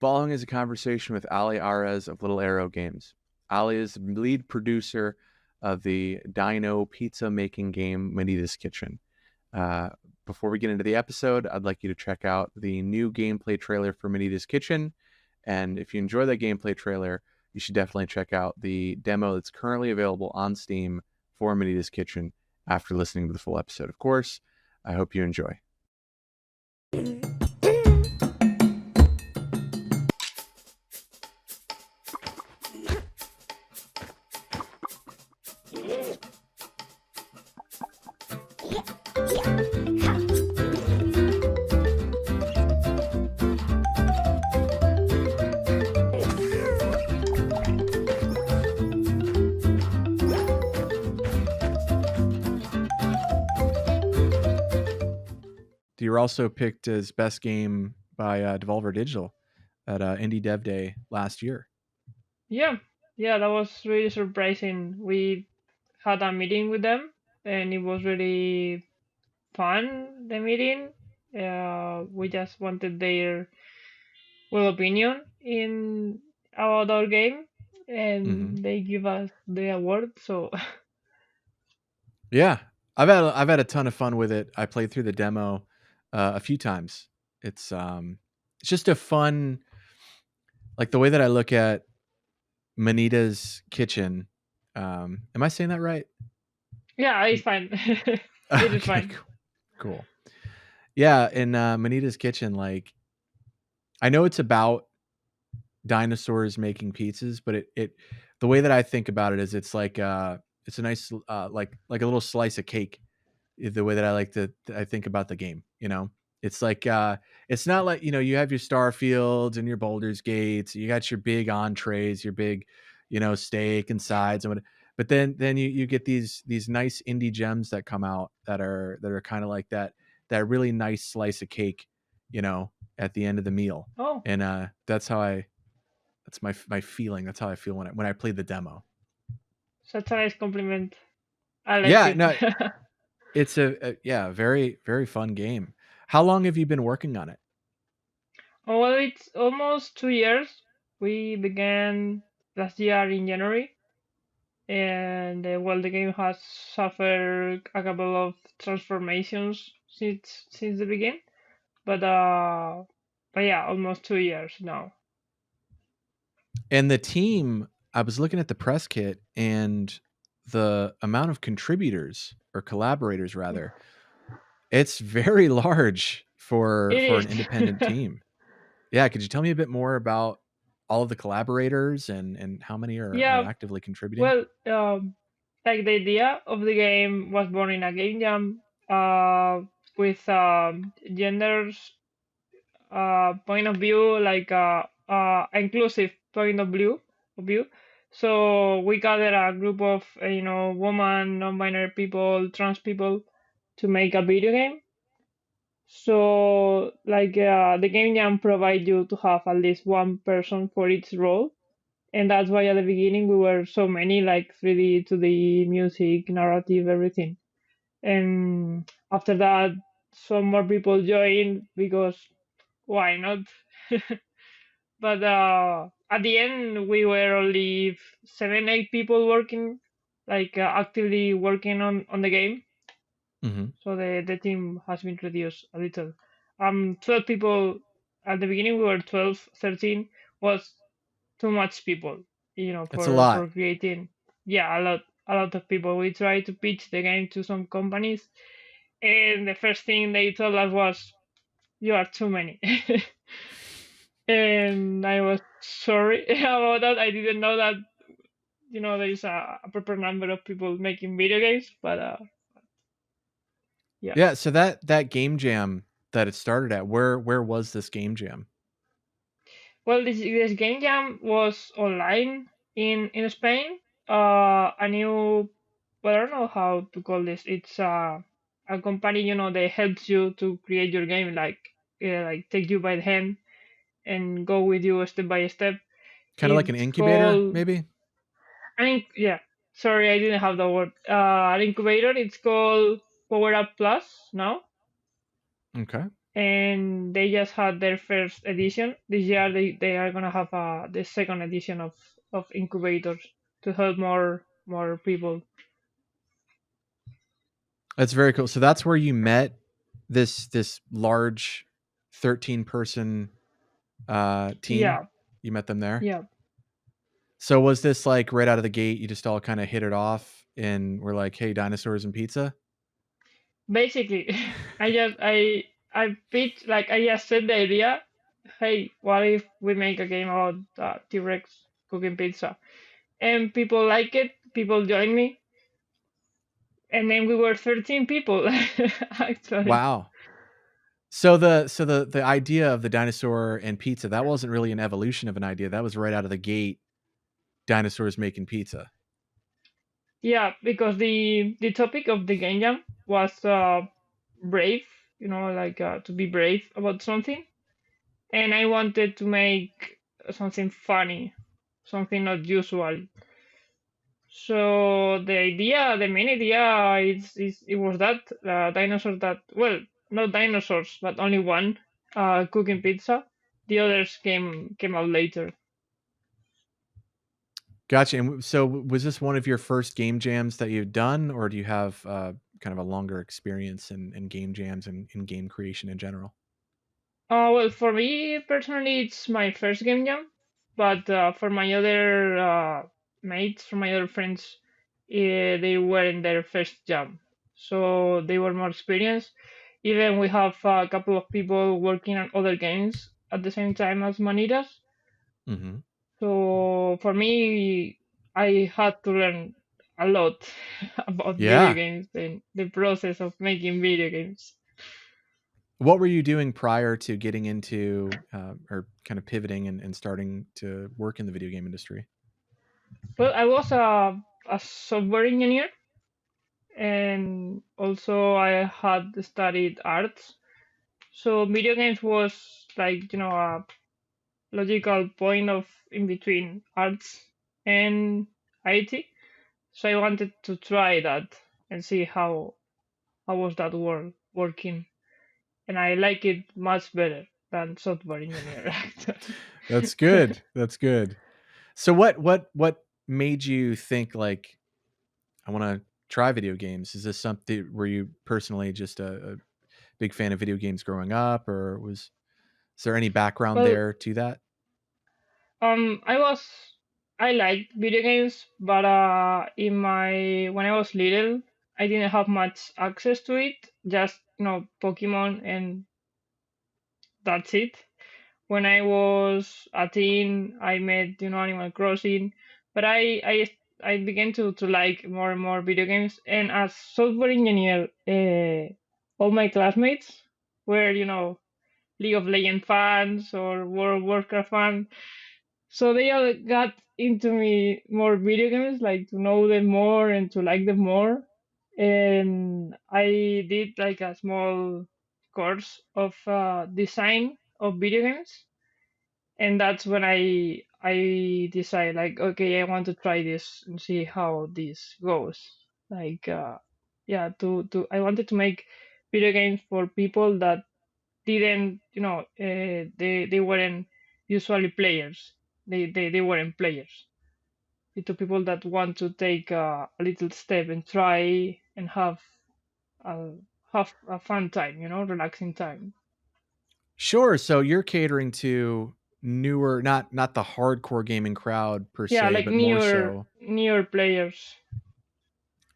Following is a conversation with Ali Arraez of Little Arrow Games. Ali is the lead producer of the Dino pizza making game Manita's Kitchen. Uh, Before we get into the episode, I'd like you to check out the new gameplay trailer for Manita's Kitchen. And if you enjoy that gameplay trailer, you should definitely check out the demo that's currently available on Steam for Manita's Kitchen after listening to the full episode. Of course, I hope you enjoy. You were also picked as best game by Devolver Digital at Indie Dev Day last year. Yeah, yeah, that was really surprising. We had a meeting with them, and it was really fun. The meeting, we just wanted their opinion in about our game, Mm-hmm. and they give us the award. So Yeah, I've had a ton of fun with it. I played through the demo a few times. It's just a fun, like the way that I look at Manita's Kitchen. Am I saying that right? yeah, it's fine. It is Okay, fine. cool. Yeah, in Manita's Kitchen, like I know it's about dinosaurs making pizzas, but it the way that I think about it is it's a nice like a little slice of cake. The way that I think about the game, it's like it's not like you have your Starfields and your Baldur's Gates, you got your big entrees, your big steak and sides and what, but then you get these nice indie gems that come out that are kind of like that really nice slice of cake, at the end of the meal. Oh, And that's my feeling. That's how I feel when I played the demo. such a nice compliment. I like Yeah, it. no, it's a very very fun game. How long have you been working on it? Oh, well, it's almost 2 years. We began last year in January, and well, the game has suffered a couple of transformations since the beginning. But yeah, almost 2 years now. And the team, I was looking at the press kit and the amount of contributors or collaborators rather, it's very large for It an independent is. team. Yeah, could you tell me a bit more about all of the collaborators and how many are Yeah, actively contributing? well, like the idea of the game was born in a game jam with genders point of view, like inclusive point of view. So we gathered a group of woman, non-binary people, trans people to make a video game. So like the game jam provide you to have at least one person for each role, and that's why at the beginning we were so many, like 3D, 2D, music, narrative, everything. And after that, some more people joined because why not? But at the end, we were only 7, 8 people working, like actively working on the game. Hmm. So the team has been reduced a little. 12 people at the beginning. We were 12, 13 was too much people, It's a for lot. creating. Yeah, a lot of people. We tried to pitch the game to some companies, and the first thing they told us was, "You are too many." And I was sorry about that. I didn't know that there is a proper number of people making video games, but yeah. Yeah, so that game jam that it started at, where was this game jam? Well, this game jam was online in Spain. A new, well, I don't know how to call this. It's a company, they helps you to create your game, like take you by the hand and go with you step by step. Kind of like an It's incubator, called, maybe? I mean, yeah. Sorry, I didn't have the word. An incubator. It's called Power Up Plus now, Okay. and they just had their first edition. This year they are gonna have the second edition of incubators to help more people. That's very cool. So that's where you met this large 13-person team. Yeah, You met them there. yeah. So was this like right out of the gate? You just all kind of hit it off, and we're like, "Hey, dinosaurs and pizza." Basically, I pitched like I just said the idea. Hey, what if we make a game about T-Rex cooking pizza? And people like it. People join me, and then we were 13 people actually. Wow. So the idea of the dinosaur and pizza, that wasn't really an evolution of an idea. That was right out of the gate. Dinosaurs making pizza. Yeah, because the topic of the game jam was brave, like to be brave about something, and I wanted to make something funny, something not usual. So the main idea is it was that dinosaurs that, well, not dinosaurs, but only one cooking pizza. The others came out later. Gotcha. And so was this one of your first game jams that you've done, or do you have kind of a longer experience in game jams and in game creation in general? Well, for me personally, it's my first game jam, but for my other mates, for my other friends, they were in their first jam, so they were more experienced. Even we have a couple of people working on other games at the same time as Manitas. Hmm. So for me, I had to learn a lot about video Yeah. games and the process of making video games. What were you doing prior to getting into or kind of pivoting and starting to work in the video game industry? Well, I was a software engineer, and also I had studied arts. So video games was like, a logical point of in between arts and IT. So I wanted to try that and see how was that working. And I like it much better than software engineer actually. That's good. That's good. So what made you think like I want to try video games? Is this something were you personally just a big fan of video games growing up, or was is there any background Well, there to that? I liked video games, but in my when I was little, I didn't have much access to it. Just Pokemon, and that's it. When I was a teen, I met Animal Crossing, but I began to like more and more video games. And as software engineer, all my classmates were League of Legends fans or World of Warcraft fans. So they all got into me more video games, like to know them more and to like them more. And I did like a small course of design of video games, and that's when I decided like, okay, I want to try this and see how this goes. Like, yeah, to I wanted to make video games for people that didn't, they weren't usually players. They weren't players. To people that want to take a little step and try and a, have a fun time, relaxing time. Sure. So you're catering to newer, not the hardcore gaming crowd per Yeah, se, like but more so. newer players.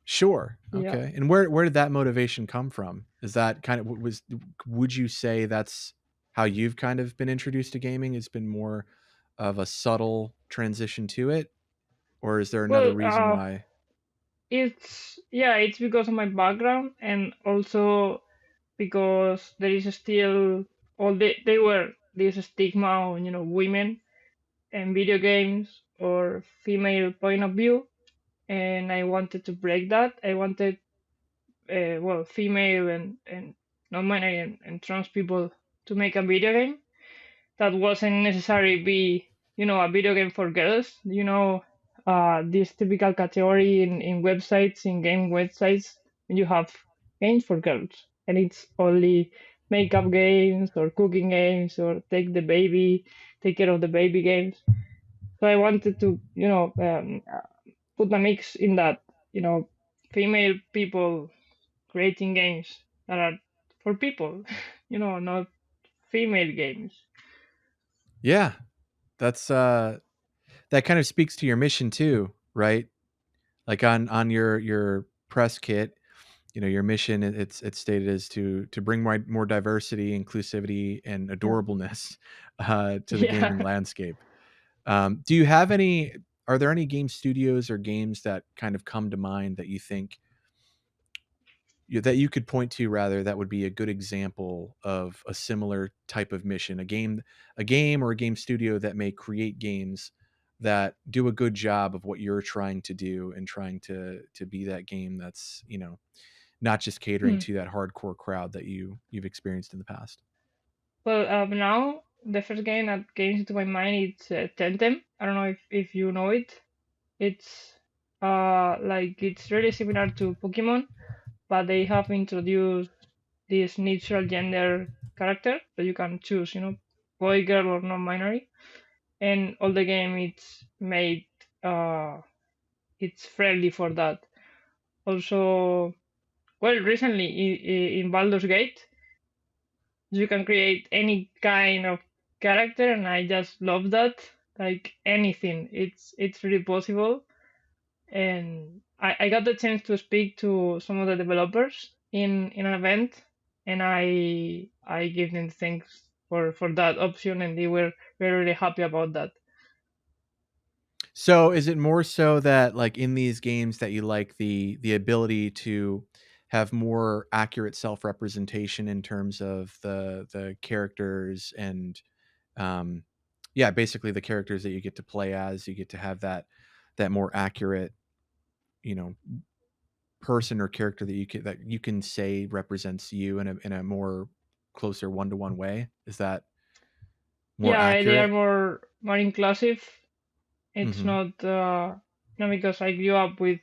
Sure. Yeah. Okay. And where did that motivation come from? Is that kind of was would you say that's how you've kind of been introduced to gaming? It's been more of a subtle transition to it, or is there another Well, reason why? it's because of my background, and also because there is still they were this stigma on women and video games or female point of view, and I wanted to break that. I wanted female and non-binary and trans people to make a video game that wasn't necessarily be a video game for girls. This typical category in websites, in game websites, you have games for girls, and it's only makeup games or cooking games or take care of the baby games. So I wanted to, put a mix in that, you know, female people creating games that are for people, not female games. Yeah, that's that kind of speaks to your mission too, right? Like on your press kit, your mission, it's stated as to bring more diversity, inclusivity, and Yeah. adorableness to the gaming Yeah. landscape. Do you have any? Are there any game studios or games that kind of come to mind that you think that you could point to, rather, that would be a good example of a similar type of mission, a game or a game studio that may create games that do a good job of what you're trying to do and trying to be that game that's not just catering Hmm. to that hardcore crowd that you've experienced in the past. Well, now the first game that came into my mind is Tentem. I don't know if you know it. It's like it's really similar to Pokemon, but they have introduced this neutral gender character that you can choose, boy, girl, or non-binary, and all the game it's made it's friendly for that. Also, well, recently in Baldur's Gate, you can create any kind of character, and I just love that. Like anything, it's really possible. And I got the chance to speak to some of the developers in an event, and I gave them thanks for that option, and they were very really happy about that. So is it more so that, like, in these games, that you like the ability to have more accurate self-representation in terms of the characters and um yeah, basically the characters that you get to play as, you get to have that more accurate, you know, person or character that you can say represents you in a more closer one-to-one way. Is that more Yeah, they are accurate? more inclusive. It's Mhm. not because I grew up with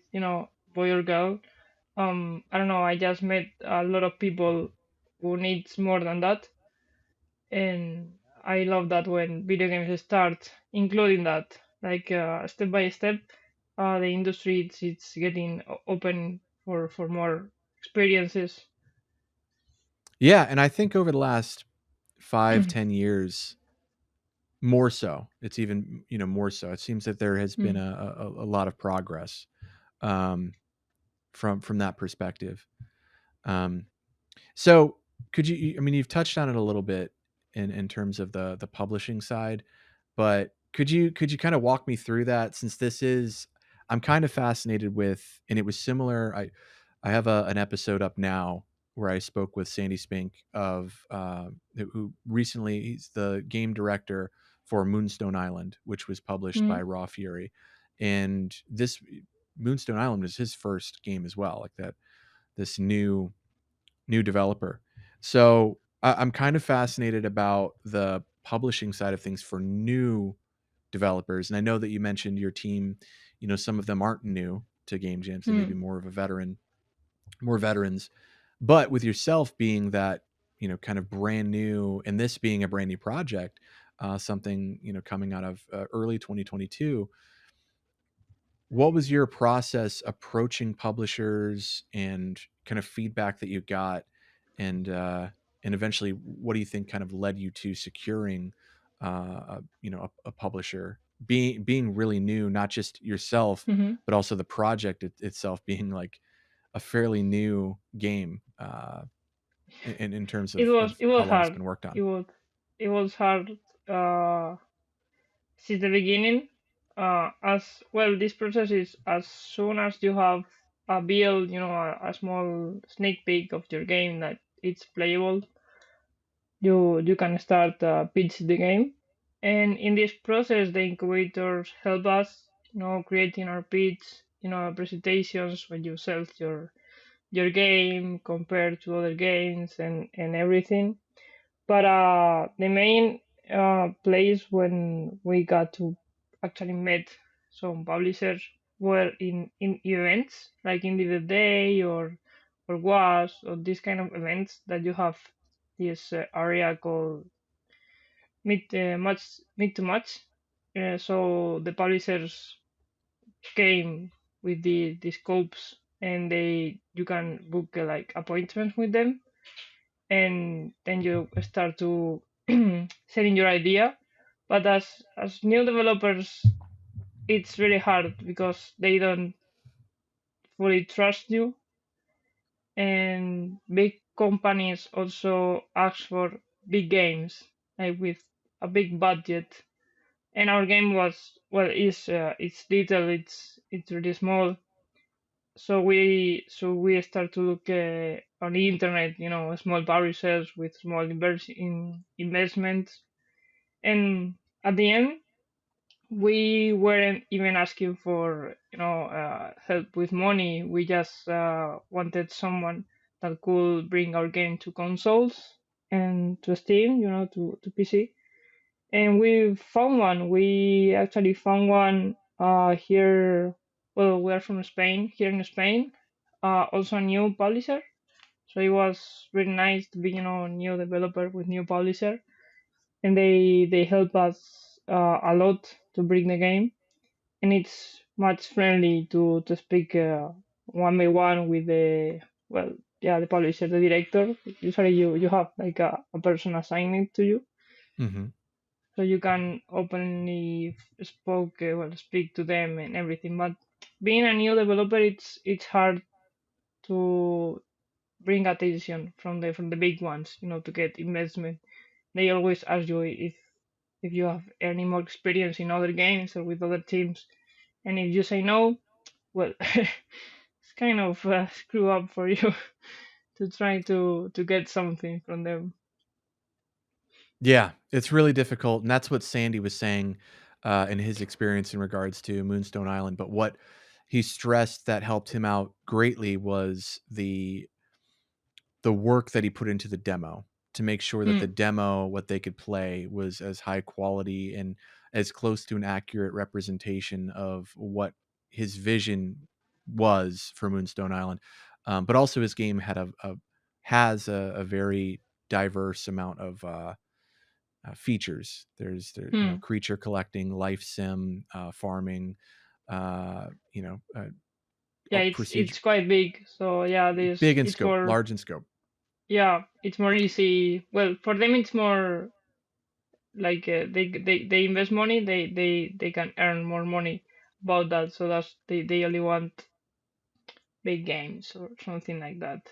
boy or girl. I don't know. I just met a lot of people who needs more than that, and I love that when video games start including that, like step by step, the industry it's getting open for more experiences. Yeah, and I think over the last 5-10 years, more so. It's even, more so. It seems that there has been Mm. a lot of progress um, from that perspective. Um, so, could you? I mean, you've touched on it a little bit in terms of the publishing side, but could you kind of walk me through that, since this is I'm kind of fascinated with, and it was similar. I have an episode up now where I spoke with Sandy Spink of who recently, he's the game director for Moonstone Island, which was published by Mm. Raw Fury, and this Moonstone Island was his first game as well, like that, this new developer. So I'm kind of fascinated about the publishing side of things for new developers. And I know that you mentioned your team, some of them aren't new to game jams. They may be Mm. more of more veterans. But with yourself being that, kind of brand new, and this being a brand new project, something, coming out of early 2022, what was your process approaching publishers and kind of feedback that you got, and and eventually, what do you think kind of led you to securing a publisher, being really new, not just yourself, Hmm. but also the project itself being like a fairly new game, in terms It of was it how was long it's hard. been worked It on. was it was hard uh, since the beginning. As well, this process is as soon as you have a build, a small sneak peek of your game that it's playable, you can start pitch the game. And in this process, the incubators help us, creating our pitch, presentations when you sell your game compared to other games and everything. But the main place when we got to actually meet some publishers were in events like indiedev day or was or these kind of events that you have this area called mid to much. So the publishers came with the scopes, and they you can book like appointments with them, and then you start to selling your idea. But as new developers, it's really hard because they don't fully trust you, and big companies also ask for big games like with a big budget. And our game was, well, is it's little, it's really small. So we start to look on the internet, small publishers with small investments. And at the end, we weren't even asking for help with money. We just wanted someone that could bring our game to consoles and to Steam, to PC. And we found one. We actually found one here. Well, we are from Spain, here in Spain. Also a new publisher. So it was really nice to be, a new developer with new publisher, and they help us a lot to bring the game. And it's much friendly to speak one by one with the, well, yeah, the publisher, the director. Usually you have like a person assigned to you, Mhm. so you can openly speak to them and everything. But being a new developer, it's hard to bring attention from the big ones, to get investment. They always ask you if you have any more experience in other games or with other teams, and if you say no, well, it's kind of screw up for you to try to get something from them. Yeah, it's really difficult, and that's what Sandy was saying, in his experience in regards to Moonstone Island, but what he stressed that helped him out greatly was the work that he put into the demo to make sure that the Mm, demo, what they could play, was as high quality and as close to an accurate representation of what his vision was for Moonstone Island. But also, his game had a very diverse amount of features. There's mm. creature collecting, life sim, farming, you know, Yeah, procedure, it's quite big. So yeah, this big in it's scope, more, large in scope. yeah, it's more easy. Well, for them it's more like they invest money, they can earn more money about that. So they only want big games or something like that.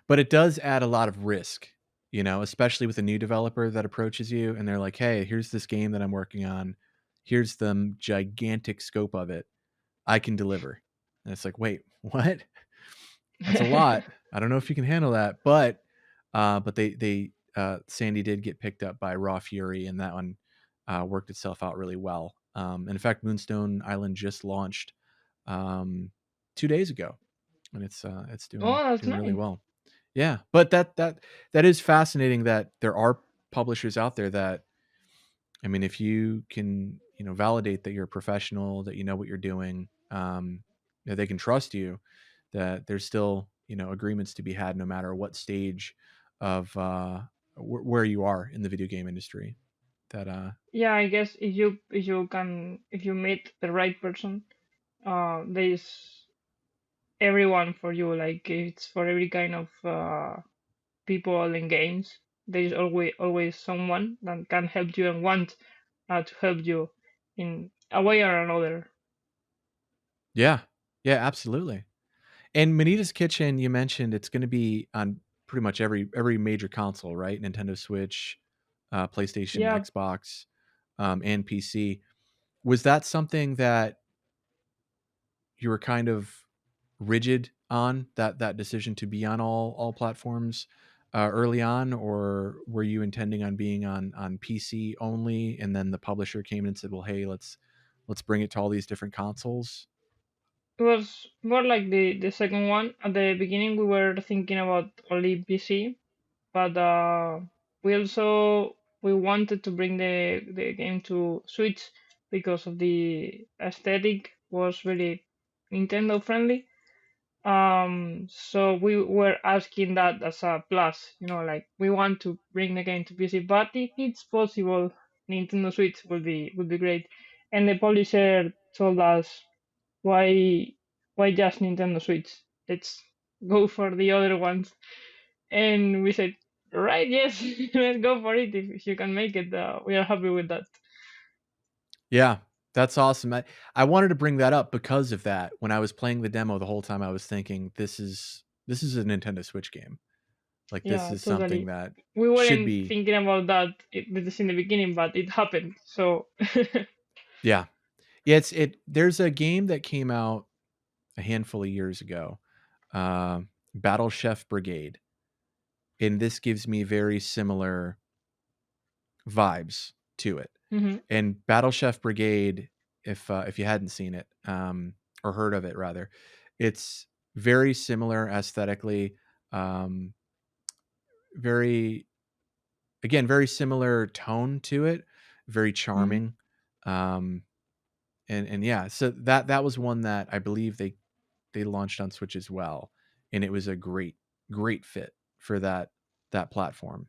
But it does add a lot of risk, especially with a new developer that approaches you and they're like, "Hey, here's this game that I'm working on. Here's the gigantic scope of it. I can deliver." And it's like, "Wait, what? That's a lot. I don't know if you can handle that." But Sandy did get picked up by Raw Fury, and that one worked itself out really well. And in fact, Moonstone Island just launched um, 2 days ago, and it's doing Oh, that's doing really nice. well. Yeah, but that is fascinating that there are publishers out there that, I mean, if you can, validate that you're a professional, that you know what you're doing, that they can trust you, that there's still, agreements to be had no matter what stage of where you are in the video game industry. That Yeah, I guess if you meet the right person, there's everyone for you. Like it's for every kind of people in games. There's always someone that can help you and want to help you in a way or another. yeah, yeah, absolutely. And Manita's Kitchen, you mentioned it's going to be on pretty much every major console, right? Nintendo Switch, PlayStation, Yeah, Xbox, and PC. Was that something that you were kind of rigid on, that decision to be on all platforms early on, or were you intending on being on PC only, and then the publisher came in and said, "Well, hey, let's bring it to all these different consoles"? it was more like the second one. At the beginning, we were thinking about only PC, but we wanted to bring the game to Switch because of the aesthetic was really Nintendo friendly. So we were asking that as a plus, like we want to bring the game to PC, but if it's possible, Nintendo Switch would be great. And the publisher told us, why why just Nintendo Switch? Let's go for the other ones. And we said, right, yes, let's go for it. If you can make it, we are happy with that. Yeah, that's awesome. I wanted to bring that up because of that. When I was playing the demo the whole time, I was thinking, this is a Nintendo Switch game. Like, this Yeah, is something totally. that We should weren't be. thinking about that this in the beginning, but it happened. So, Yeah. Yeah, there's a game that came out a handful of years ago, Battle Chef Brigade, and this gives me very similar vibes to it. mhm, And Battle Chef Brigade, if you hadn't seen it, or heard of it rather, it's very similar aesthetically, um, very very similar tone to it, very mhm. charming, um, and yeah, so that was one that I believe they launched on Switch as well, and it was a great fit for that platform.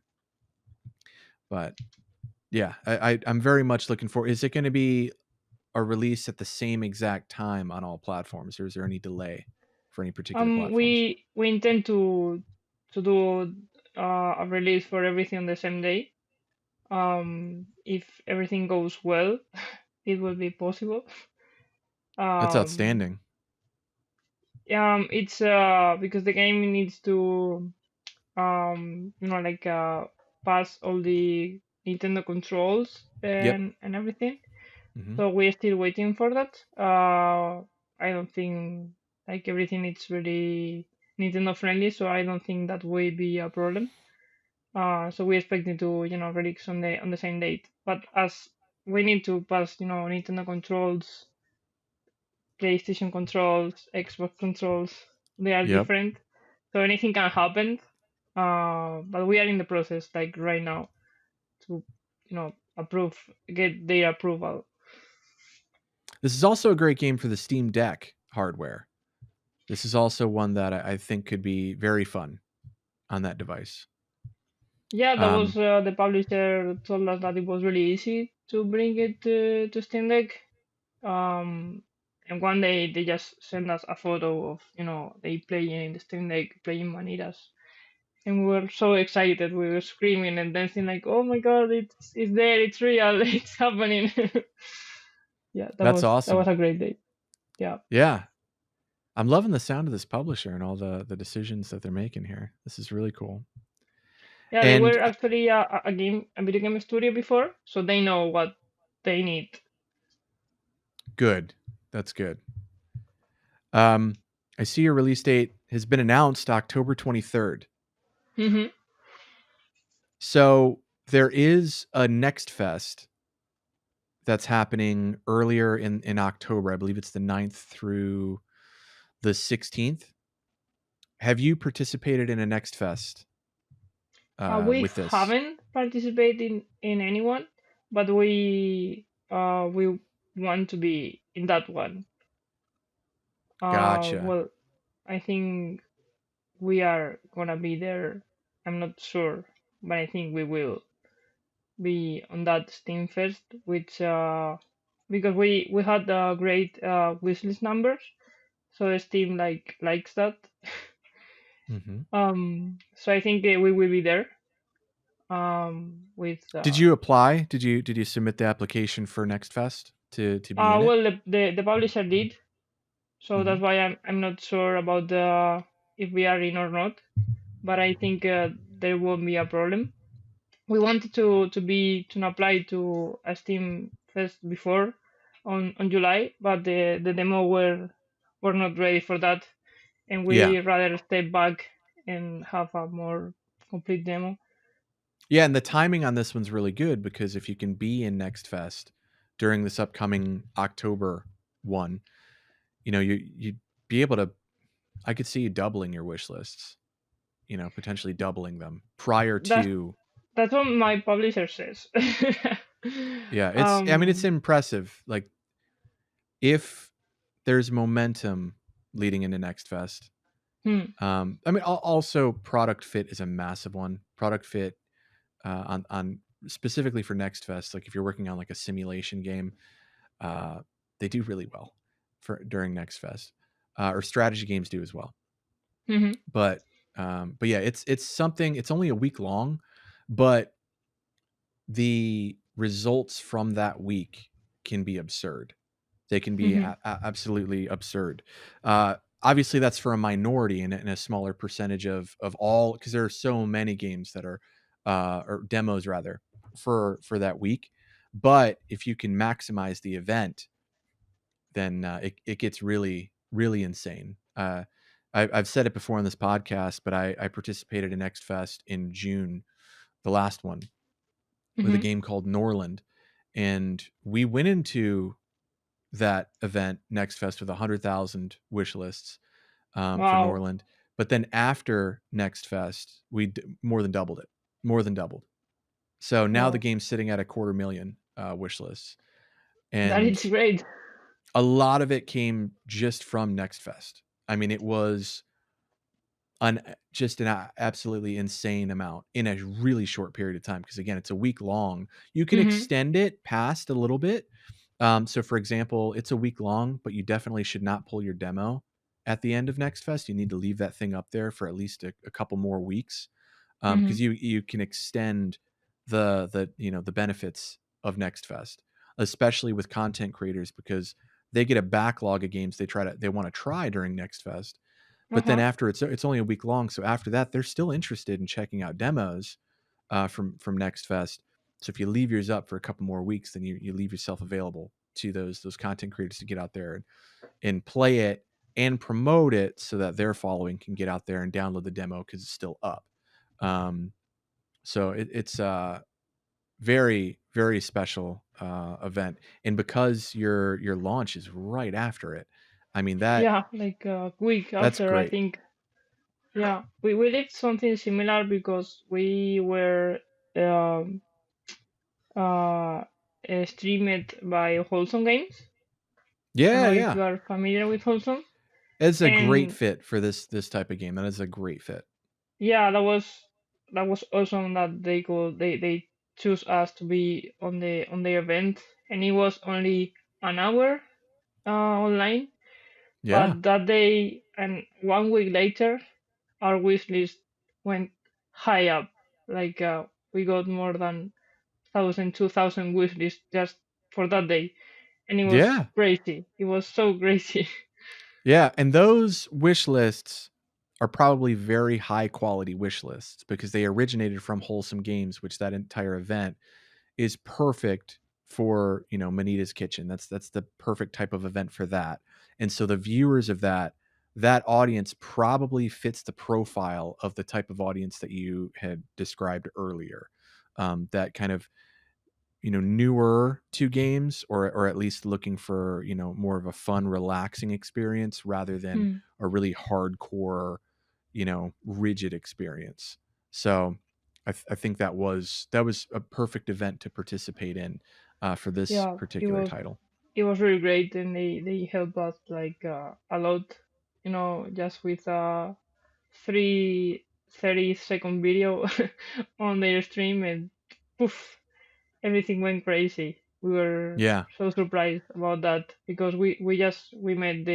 But yeah, I'm very much looking for. Is it going to be a release at the same exact time on all platforms, or is there any delay for any particular platforms? We intend to do a release for everything on the same day. If everything goes well, it will be possible. That's Um, outstanding. it's because the game needs to like pass all the Nintendo controls Yep. and everything. Hmm. So we're still waiting for that. I don't think like everything is really Nintendo friendly, so I don't think that will be a problem. So we expecting to release on the same date. But as we need to pass Nintendo controls, PlayStation controls, Xbox controls, they are Yep. different. So anything can happen. But we are in the process like right now to get their approval. This is also a great game for the Steam Deck hardware. This is also one that I think could be very fun on that device. Yeah, that was Um, the publisher told us that it was really easy to bring it to Steam Deck. And one day they just sent us a photo of they playing in the Steam Deck, playing Manitas, and we were so excited. We were screaming and dancing like, "Oh my God, it's there! It's real! It's happening!" Yeah, that that's was awesome. a great day. Yeah, Yeah, I'm loving the sound of this publisher and all the decisions that they're making here. This is really cool. yeah, they And were actually a video game studio before, so they know what they need. good. That's good. Um, I see your release date has been announced October 23rd. Hmm. So there is a Next Fest that's happening earlier in October. I believe it's the 9th through the 16th. Have you participated in a Next Fest We with this? haven't participated in anyone, but we want to be in that one. Gotcha. Well, I think we are gonna be there. I'm not sure, but I think we will be on that Steam Fest, which because we had great wishlist numbers, so Steam likes that. Hmm. So I think we will be there. With Did you apply? Did you submit the application for Next Fest to be in it? well, the publisher did, so Hmm. that's why I'm not sure about the if we are in or not. But I think there won't be a problem. We wanted to apply to a Steam Fest before on July, but the demo were not ready for that, and Yeah. we rather step back and have a more complete demo. Yeah, and the timing on this one's really good because if you can be in Next Fest during this upcoming October one, you'd be able to. I could see you doubling your wish lists. Potentially doubling them prior That's to. that's what my publisher says. Yeah, it's um, impressive. Like, if there's momentum leading into Next Fest, Hmm. I mean, also product fit is a massive one. Product fit on specifically for Next Fest. Like if you're working on like a simulation game, uh, they do really well for during Next Fest, or strategy games do as well. Hmm. But yeah, it's something. It's only a week long, but the results from that week can be absurd. They can be Hmm. absolutely absurd. Obviously, that's for a minority and a smaller percentage of all, because there are so many games that are or demos rather for that week. But if you can maximize the event, then it gets really insane. I've said it before on this podcast, but I participated in Next Fest in June, the last one, with a Hmm. game called Norland, and we went into that event Next Fest with 100,000 wish lists for Wow. Norland. But then after Next Fest, more than doubled it, more than doubled. So now the Wow. game's sitting at a quarter million wish lists, That and is great. a lot of it came just from Next Fest. I mean, it was an just an absolutely insane amount in a really short period of time, because again, it's a week long. You can Hmm. extend it past a little bit. So for example, it's a week long, but you definitely should not pull your demo at the end of Next Fest. You need to leave that thing up there for at least a couple more weeks, Hmm. because you can extend the benefits of Next Fest, especially with content creators, because they get a backlog of games they want to try during Next Fest. But then Uh-huh. after it's only a week long, so after that they're still interested in checking out demos from Next Fest. So if you leave yours up for a couple more weeks, then you leave yourself available to those content creators to get out there and play it and promote it, so that their following can get out there and download the demo because it's still up. Um, so it's a very special event, and because your launch is right after it, I mean Yeah, like a week that's after, I great. think. Yeah, we did something similar because we were um, uh, streamed by Wholesome Games. I don't Yeah, know if yeah. you are familiar with Wholesome. It's a great And fit for this type of game. That is a great fit. yeah, that was awesome that they choose us to be on the event, and it was only an hour online. Yeah. But that day and 1 week later, our wish list went high up. Like we got more than 1,000, 2,000 wish lists just for that day, and it was Yeah. crazy. It was so crazy. Yeah, and those wish lists are probably very high quality wish lists because they originated from Wholesome Games, which that entire event is perfect for, Manita's Kitchen. That's the perfect type of event for that. And so the viewers of that audience probably fits the profile of the type of audience that you had described earlier. That kind of, newer to games, or at least looking for, more of a fun, relaxing experience rather than Hmm. a really hardcore, rigid experience. So I think that was a perfect event to participate in for this Yeah, particular title. it was really great, and they helped us like a lot. Just with a 30-second video on their stream, and poof, everything went crazy. We were Yeah. so surprised about that because we made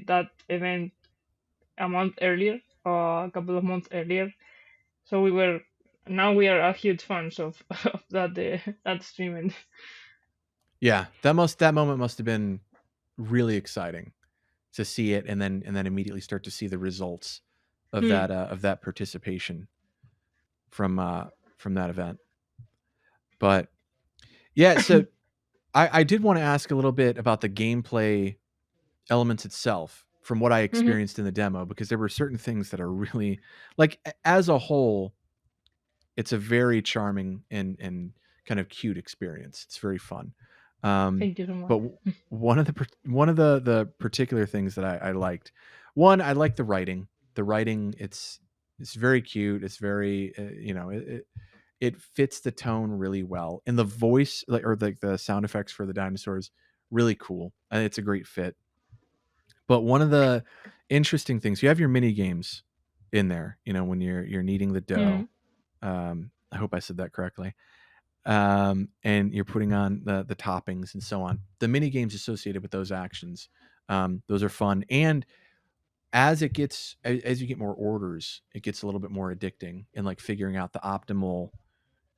that event a month earlier, a couple of months earlier. So we are a huge fans of, of that streaming. Yeah. That moment must have been really exciting to see it, and then immediately start to see the results Hmm. of that participation from from that event. But yeah, so I did want to ask a little bit about the gameplay elements itself from what I Hmm. experienced in the demo, because there were certain things that are really, like, as a whole, it's a very charming and kind of cute experience. It's very fun. Thank you so But much. one of the particular things that I liked, one, I like the writing. The writing, it's very cute. It's very it fits the tone really well, and the voice, like, or the sound effects for the dinosaurs, really cool, and it's a great fit. But one of the interesting things. You have your mini games in there, when you're kneading the Hmm. dough. I hope I said that correctly. And you're putting on the toppings and so on. The mini games associated with those actions, those are fun. And as you get more orders, it gets a little bit more addicting, and like figuring out the optimal,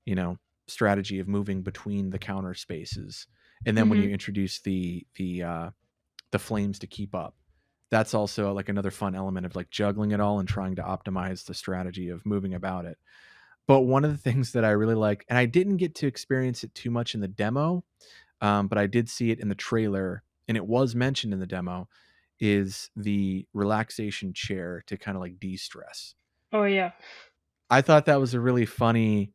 you know, strategy of moving between the counter spaces. And then when Hmm. you introduce the flames to keep up, that's also like another fun element of like juggling it all and trying to optimize the strategy of moving about it. But one of the things that I really like, and I didn't get to experience it too much in the demo, but I did see it in the trailer, and it was mentioned in the demo, is the relaxation chair to kind of like de-stress. Oh yeah. I thought that was a really funny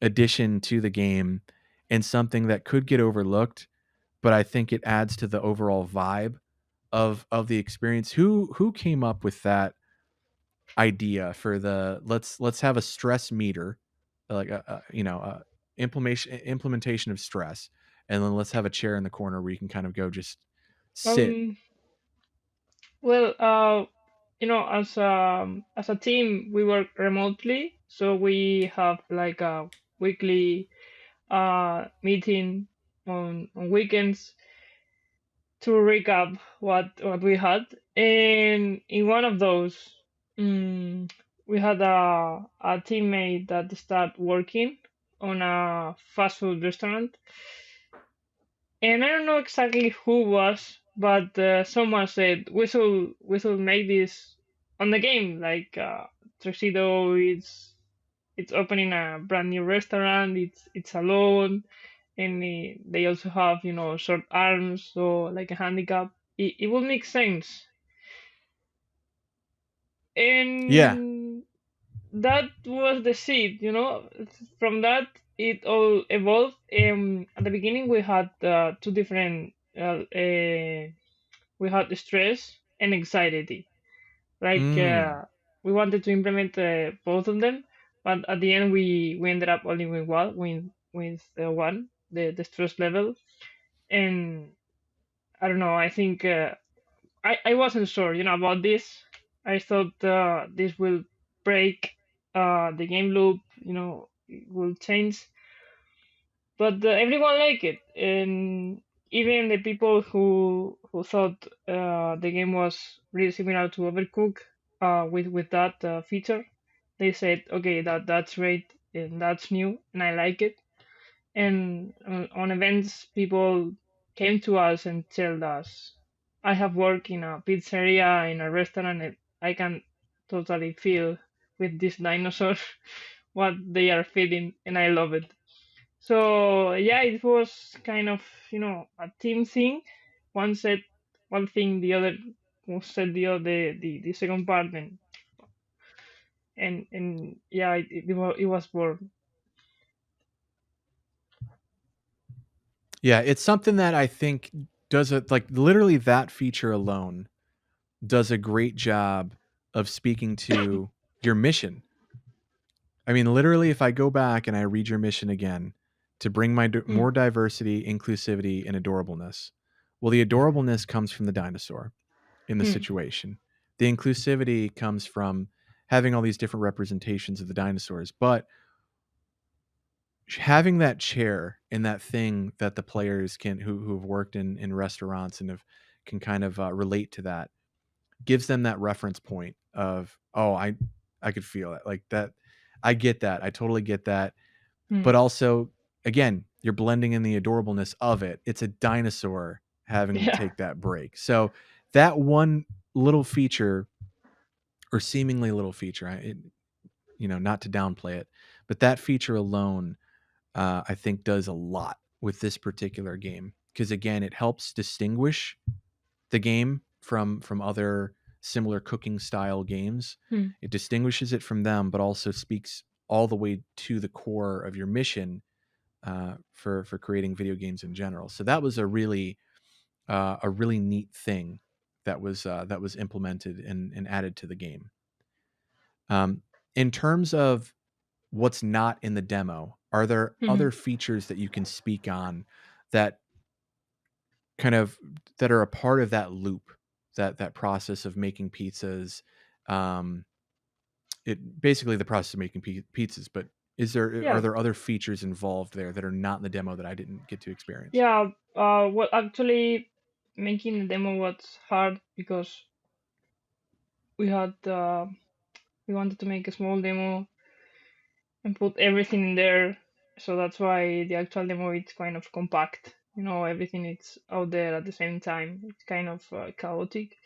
addition to the game, and something that could get overlooked, but I think it adds to the overall vibe of the experience. Who came up with that idea for the let's have a stress meter, like a implementation of stress, and then let's have a chair in the corner where you can kind of go just sit. Um. Well, as a team, we work remotely, so we have like a weekly meeting on weekends to recap what we had. And in one of those, um, we had a teammate that started working on a fast food restaurant, and I don't know exactly who was, but someone said we should make this on the game. Like Tuxedo is it's opening a brand new restaurant. It's alone, and they also have short arms, so like a handicap. It will make sense, Yeah. and that was the seed. From that it all evolved. At the beginning we had two different. We had stress and anxiety. Like Mm. we wanted to implement both of them, but at the end we ended up only with one, one, the stress level. And I don't know. I think I wasn't sure, about this. I thought this will break the game loop. It will change, but everyone liked it, and even the people who thought the game was really similar to Overcook with that feature, they said, okay, that's great and that's new and I like it. And on events, people came to us and told us, I have worked in a pizzeria, in a restaurant, and I can totally feel with these dinosaurs what they are feeling, and I love it. So yeah, it was kind of a team thing. One said one thing, the other said the second part, and yeah, it was born. Yeah, it's something that I think does it, like literally that feature alone does a great job of speaking to your mission. I mean, literally, if I go back and I read your mission again to bring Hmm. more diversity, inclusivity, and adorableness, well, the adorableness comes from the dinosaur in the Hmm. situation. The inclusivity comes from having all these different representations of the dinosaurs, but having that chair and that thing that the players can who've worked in restaurants and have can kind of relate to that, gives them that reference point of, oh, I could feel it, like that. I get that, I totally get that. Hmm. But also, again, you're blending in the adorableness of it. It's a dinosaur having to Yeah. take that break. So that one little feature, or seemingly little feature, not to downplay it, but that feature alone, I think does a lot with this particular game, because again, it helps distinguish the game from other similar cooking style games. Hmm. It distinguishes it from them, but also speaks all the way to the core of your mission, for creating video games in general. So that was a really neat thing that was implemented and added to the game. In terms of what's not in the demo, are there Hmm. other features that you can speak on that kind of that are a part of that loop that process of making pizzas. Um, it basically the process of making pizzas. But are Yeah, there other features involved there that are not in the demo that I didn't get to experience? yeah. Well, actually, making the demo was hard because we had we wanted to make a small demo and put everything in there. So that's why the actual demo is kind of compact. Everything is out there at the same time. It's kind of chaotic.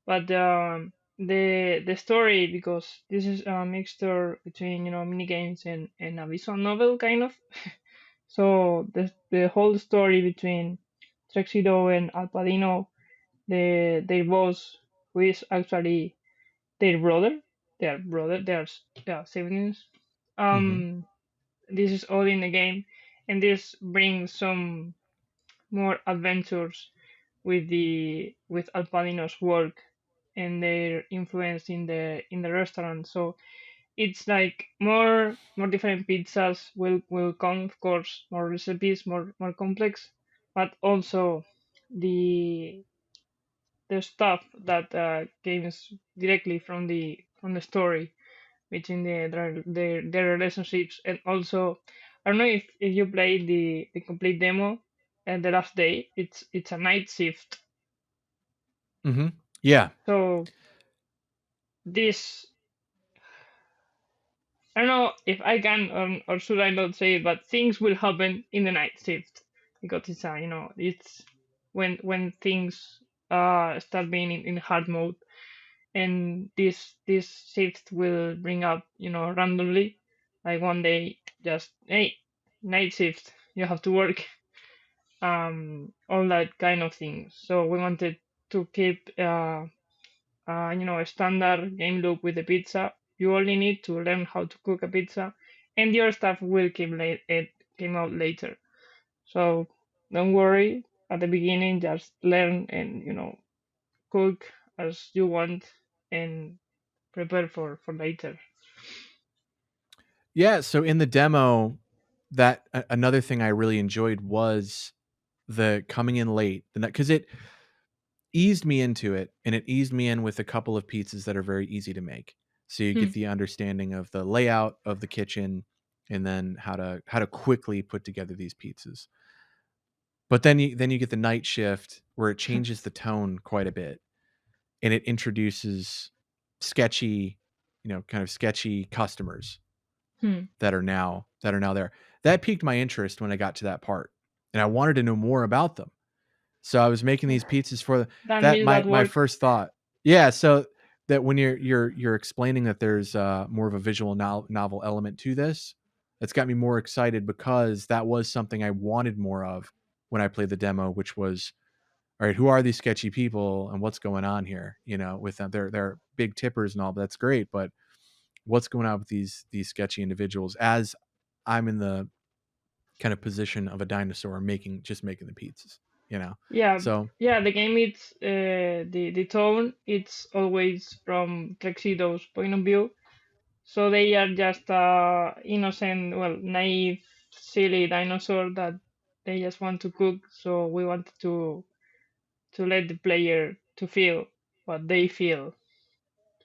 But the story, because this is a mixture between mini games and a visual novel kind of. So the whole story between Tuxedo and Al Padrino, their boss, who is actually their brother. They are siblings. Hmm. Um, this is all in the game, and this brings some more adventures with Al Padrino's work and their influence in the restaurant. So it's like more different pizzas will come, of course, more recipes, more complex, but also the the stuff that comes directly from the story between their relationships. And also, I don't know if you played the complete demo and the last day. It's a night shift. Hmm. Yeah. So this, I don't know if I can or should I not say it, but things will happen in the night shift because it's when things start being in hard mode, and this shift will bring up randomly, like one day, just, hey, night shift, you have to work, all that kind of things. So we wanted to keep a standard game loop with the pizza. You only need to learn how to cook a pizza, and your stuff will it came out later. So don't worry at the beginning. Just learn and cook as you want and prepare for later. Yeah. So in the demo, another thing I really enjoyed was the coming in late, the because it eased me into it, and it eased me in with a couple of pizzas that are very easy to make. So you Hmm. get the understanding of the layout of the kitchen, and then how to quickly put together these pizzas. But then you get the night shift where it changes the tone quite a bit, and it introduces sketchy, kind of sketchy customers Hmm. that are now there. That piqued my interest when I got to that part, and I wanted to know more about them. So I was making these pizzas for That that means that my work. first thought. Yeah, so that when you're explaining that there's more of a visual novel element to this, that's got me more excited because that was something I wanted more of when I played the demo, which was, all right, who are these sketchy people and what's going on here? With them, they're big tippers and all, but that's great. But what's going on with these sketchy individuals? As I'm in the kind of position of a dinosaur making the pizzas, you know. Yeah, So. yeah. The game, it's the tone. It's always from Tuxedo's point of view. So they are just innocent, well, naive, silly dinosaur that they just want to cook. So we wanted to let the player to feel what they feel,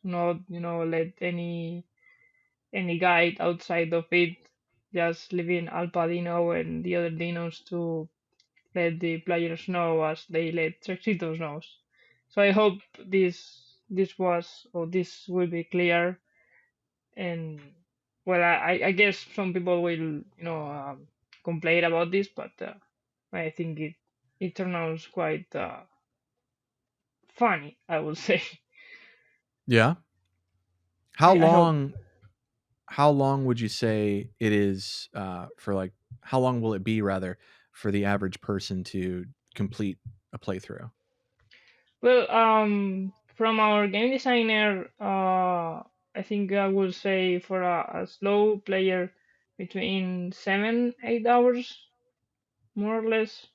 to not let any guide outside of it, just leaving Al Padino and the other dinos to let the players know as they let Trexitos know. So I hope this will be clear. And well, I guess some people will complain about this, but I think it turned out quite funny, I would say. Yeah. How I hope. long how long would you say it is, for, like, how long will it be rather for the average person to complete a playthrough? Well, from our game designer, I think I would say for a slow player between 7-8 hours, more or less.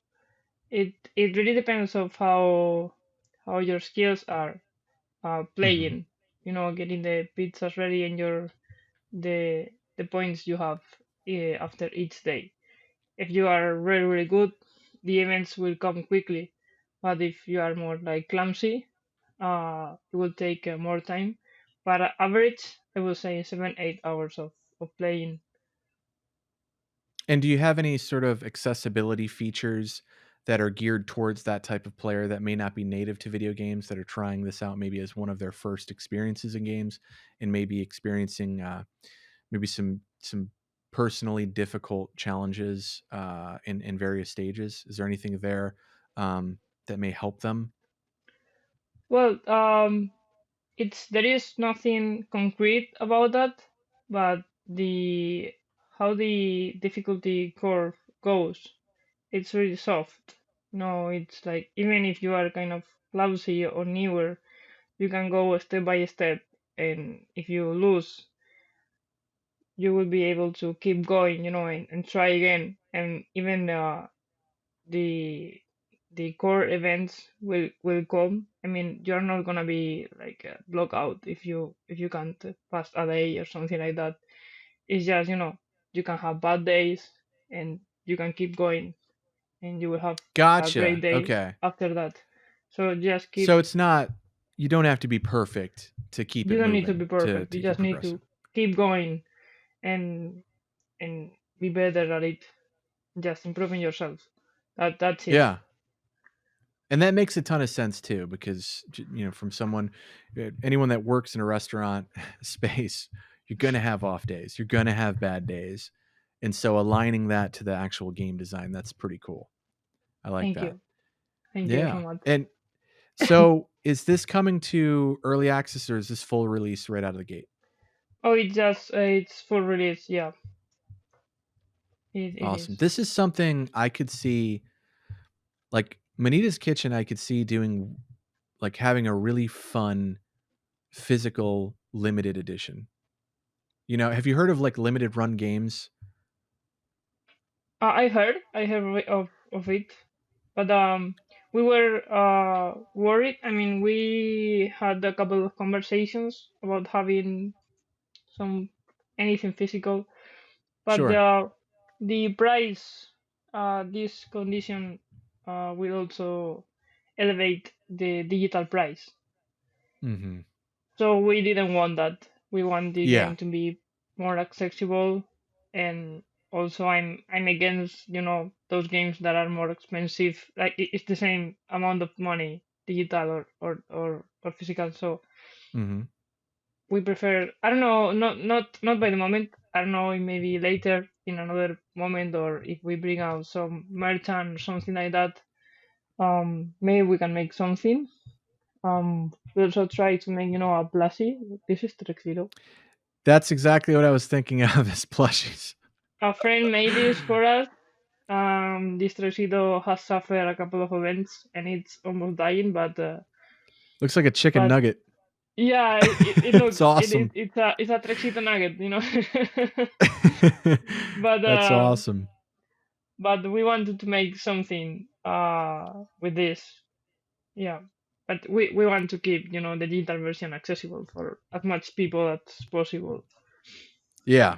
It really depends of how your skills are Mhm. playing. Getting the pizzas ready and the points you have after each day. If you are really really good, the events will come quickly. But if you are more like clumsy, it will take more time. But average, I would say 7-8 hours of playing. And do you have any sort of accessibility features that are geared towards that type of player that may not be native to video games that are trying this out maybe as one of their first experiences in games and maybe experiencing maybe some personally difficult challenges in various stages? Is there anything there that may help them? Well, it's there is nothing concrete about that, but the how the difficulty curve goes, it's really soft. No, it's like even if you are kind of lousy or newer, you can go step by step, and if you lose, you will be able to keep going, and try again. And even the the core events will come. I mean, you're not gonna be like blocked out if you can't pass a day or something like that. It's just you can have bad days and you can keep going and you will have a great Gotcha. day Okay. after that. So just So keep. it's not, you don't have to be perfect to keep You it don't need to be moving, to perfect. You to keep just need progressing. to keep going and be better at it. Just improving yourself. That's it. Yeah. And that makes a ton of sense too, because from someone, anyone that works in a restaurant space, you're going to have off days, you're going to have bad days, and so aligning that to the actual game design, that's pretty cool. I like Thank that. you. Thank you so Yeah. much. And so, is this coming to early access or is this full release right out of the gate? Oh, it's full release. Yeah, it Awesome. is. This is something I could see, like Manita's Kitchen. I could see doing, like having a really fun physical limited edition. Have you heard of like limited run games? I heard of it, but we were worried. I mean, we had a couple of conversations about having some anything physical, but Sure. the price, this condition, will also elevate the digital price. Hmm. So we didn't want that. We want the Yeah. game to be more accessible, and also I'm against those games that are more expensive. Like it's the same amount of money, digital or physical. So Hmm. we prefer. I don't know, not by the moment. I don't know, maybe later in another moment, or if we bring out some merchant or something like that. Maybe we can make something. We also try to make a plushie. This is Trexito. That's exactly what I was thinking of as plushies. A friend made this for us. This Trexito has suffered a couple of events and it's almost dying, Looks like a chicken but nugget. yeah, it It's looks it is awesome. it's a Trexito nugget. but That's awesome. but we wanted to make something with this, yeah. But we want to keep the digital version accessible for as much people as possible. Yeah.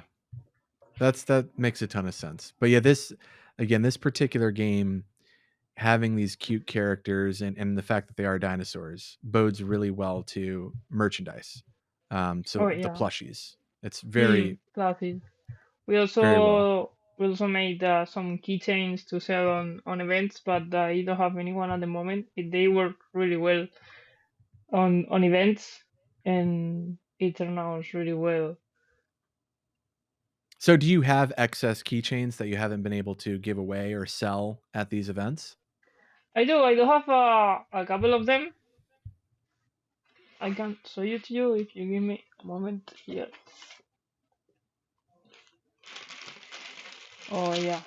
That makes a ton of sense. But yeah, this particular game, having these cute characters and the fact that they are dinosaurs bodes really well to merchandise. So Oh the yeah. plushies, it's very, Classic. We very well. also we also made some keychains to sell on events, but I don't have anyone at the moment. They work really well on events, and it turned out really well. So do you have excess keychains that you haven't been able to give away or sell at these events? I do have a couple of them. I can show you to you if you give me a moment here. Oh yeah,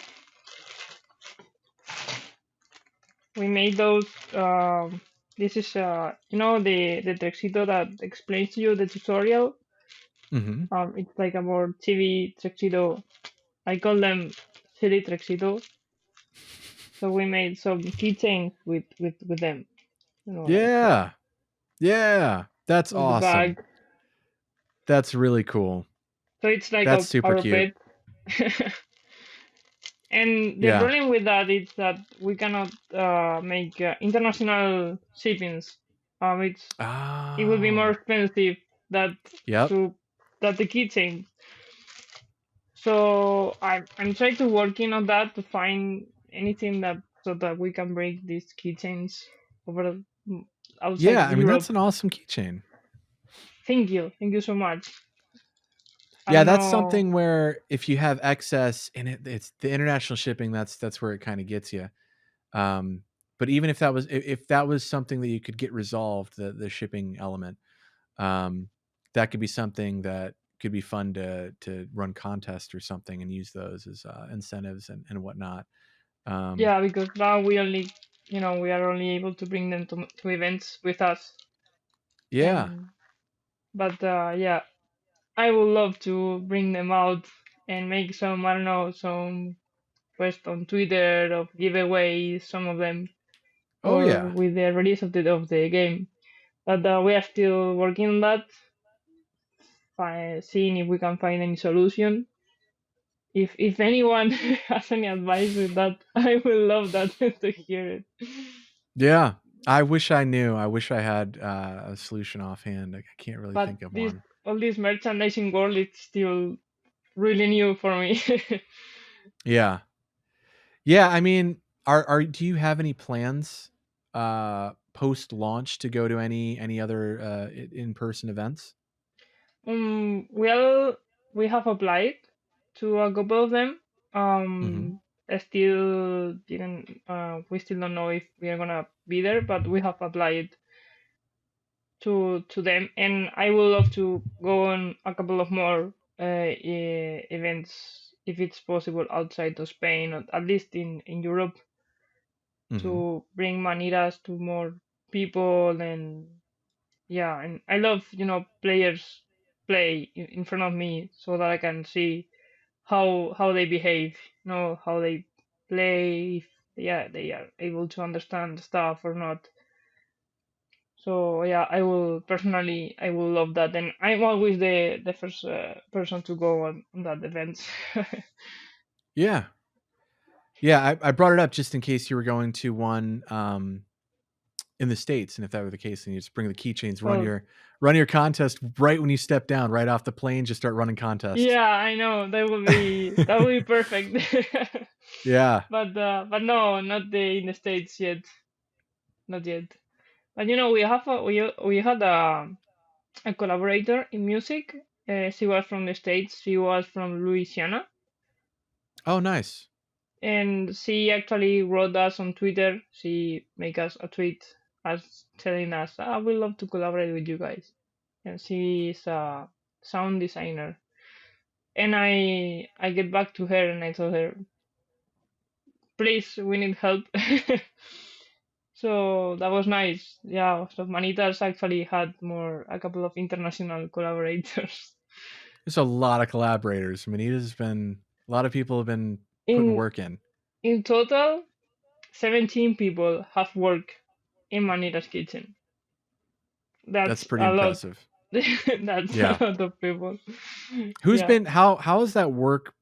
we made those. This is the tuxedo that explains to you the tutorial. Hmm. It's like a more TV tuxedo. I call them silly tuxedo. So we made some keychains with them. Like Yeah. Yeah. That's with the awesome. bag. That's really cool. So it's like That's super our cute. pet. And the Yeah. problem with that is that we cannot make international shippings. It's it will be more Oh. expensive that Yep. to that the keychain. So I'm trying to working on that to find anything that so that we can bring these keychains over outside Yeah, of I mean, Europe. that's an awesome keychain. Thank you so much. I Yeah, don't that's know. something where if you have excess and it's the international shipping, that's where it kinda gets you. Um, but even if that was if that was something that you could get resolved, the shipping element, um, that could be something that could be fun to run contests or something and use those as, incentives and whatnot. Um, Yeah, because now we only we are only able to bring them to events with us, yeah. and but yeah, I would love to bring them out and make some, I don't know, some post on Twitter of giveaways, some of them, Oh, or yeah. with the release of the game. But we are still working on that, seeing if we can find any solution. If anyone has any advice with that, I will love that to hear it. Yeah. I wish I knew. I wish I had, a solution offhand. I can't really But think of this one. all this merchandising world is still really new for me. Yeah. Yeah, I mean, are do you have any plans, post-launch to go to any other, in-person events? Well, we have applied to a couple of them. Mhm. I still didn't. We still don't know if we are gonna be there, but we have applied to them, and I would love to go on a couple of more events if it's possible outside of Spain, or at least in Europe, Mhm. to bring Manitas to more people. And yeah, and I love players play in front of me so that I can see how they behave, how they play, if yeah they are able to understand stuff or not. So yeah, I will love that, and I'm always the first person to go on that event. Yeah. Yeah, I brought it up just in case you were going to one, in the States, and if that were the case, then you just bring the keychains, Well, run your contest right when you step down, right off the plane, just start running contests. yeah, I know that will be perfect. Yeah. But no, not in the States yet, not yet. But we had a collaborator in music. She was from the States. She was from Louisiana, Oh, nice. and she actually wrote us on Twitter. She make us a tweet as telling us, "I would love to collaborate with you guys." And she is a sound designer. And I get back to her and I told her, "Please, we need help." So that was nice. Yeah, so Manitas actually had a couple of international collaborators. There's a lot of collaborators. Manita's been a lot of people have been putting In work in. in total, 17 people have worked in Manita's kitchen. That's That's pretty a lot. impressive. That's a Yeah. lot of people. Who's Yeah. been how has that work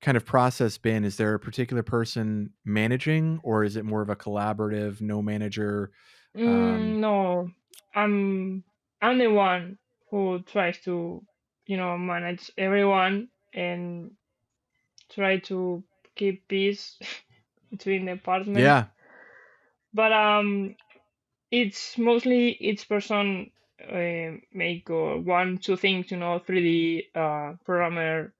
kind of process been? Is there a particular person managing, or is it more of a collaborative, no manager? No, I'm I'm the one who tries to, manage everyone and try to keep peace between the departments. Yeah. But it's mostly each person make one two things, 3D programmer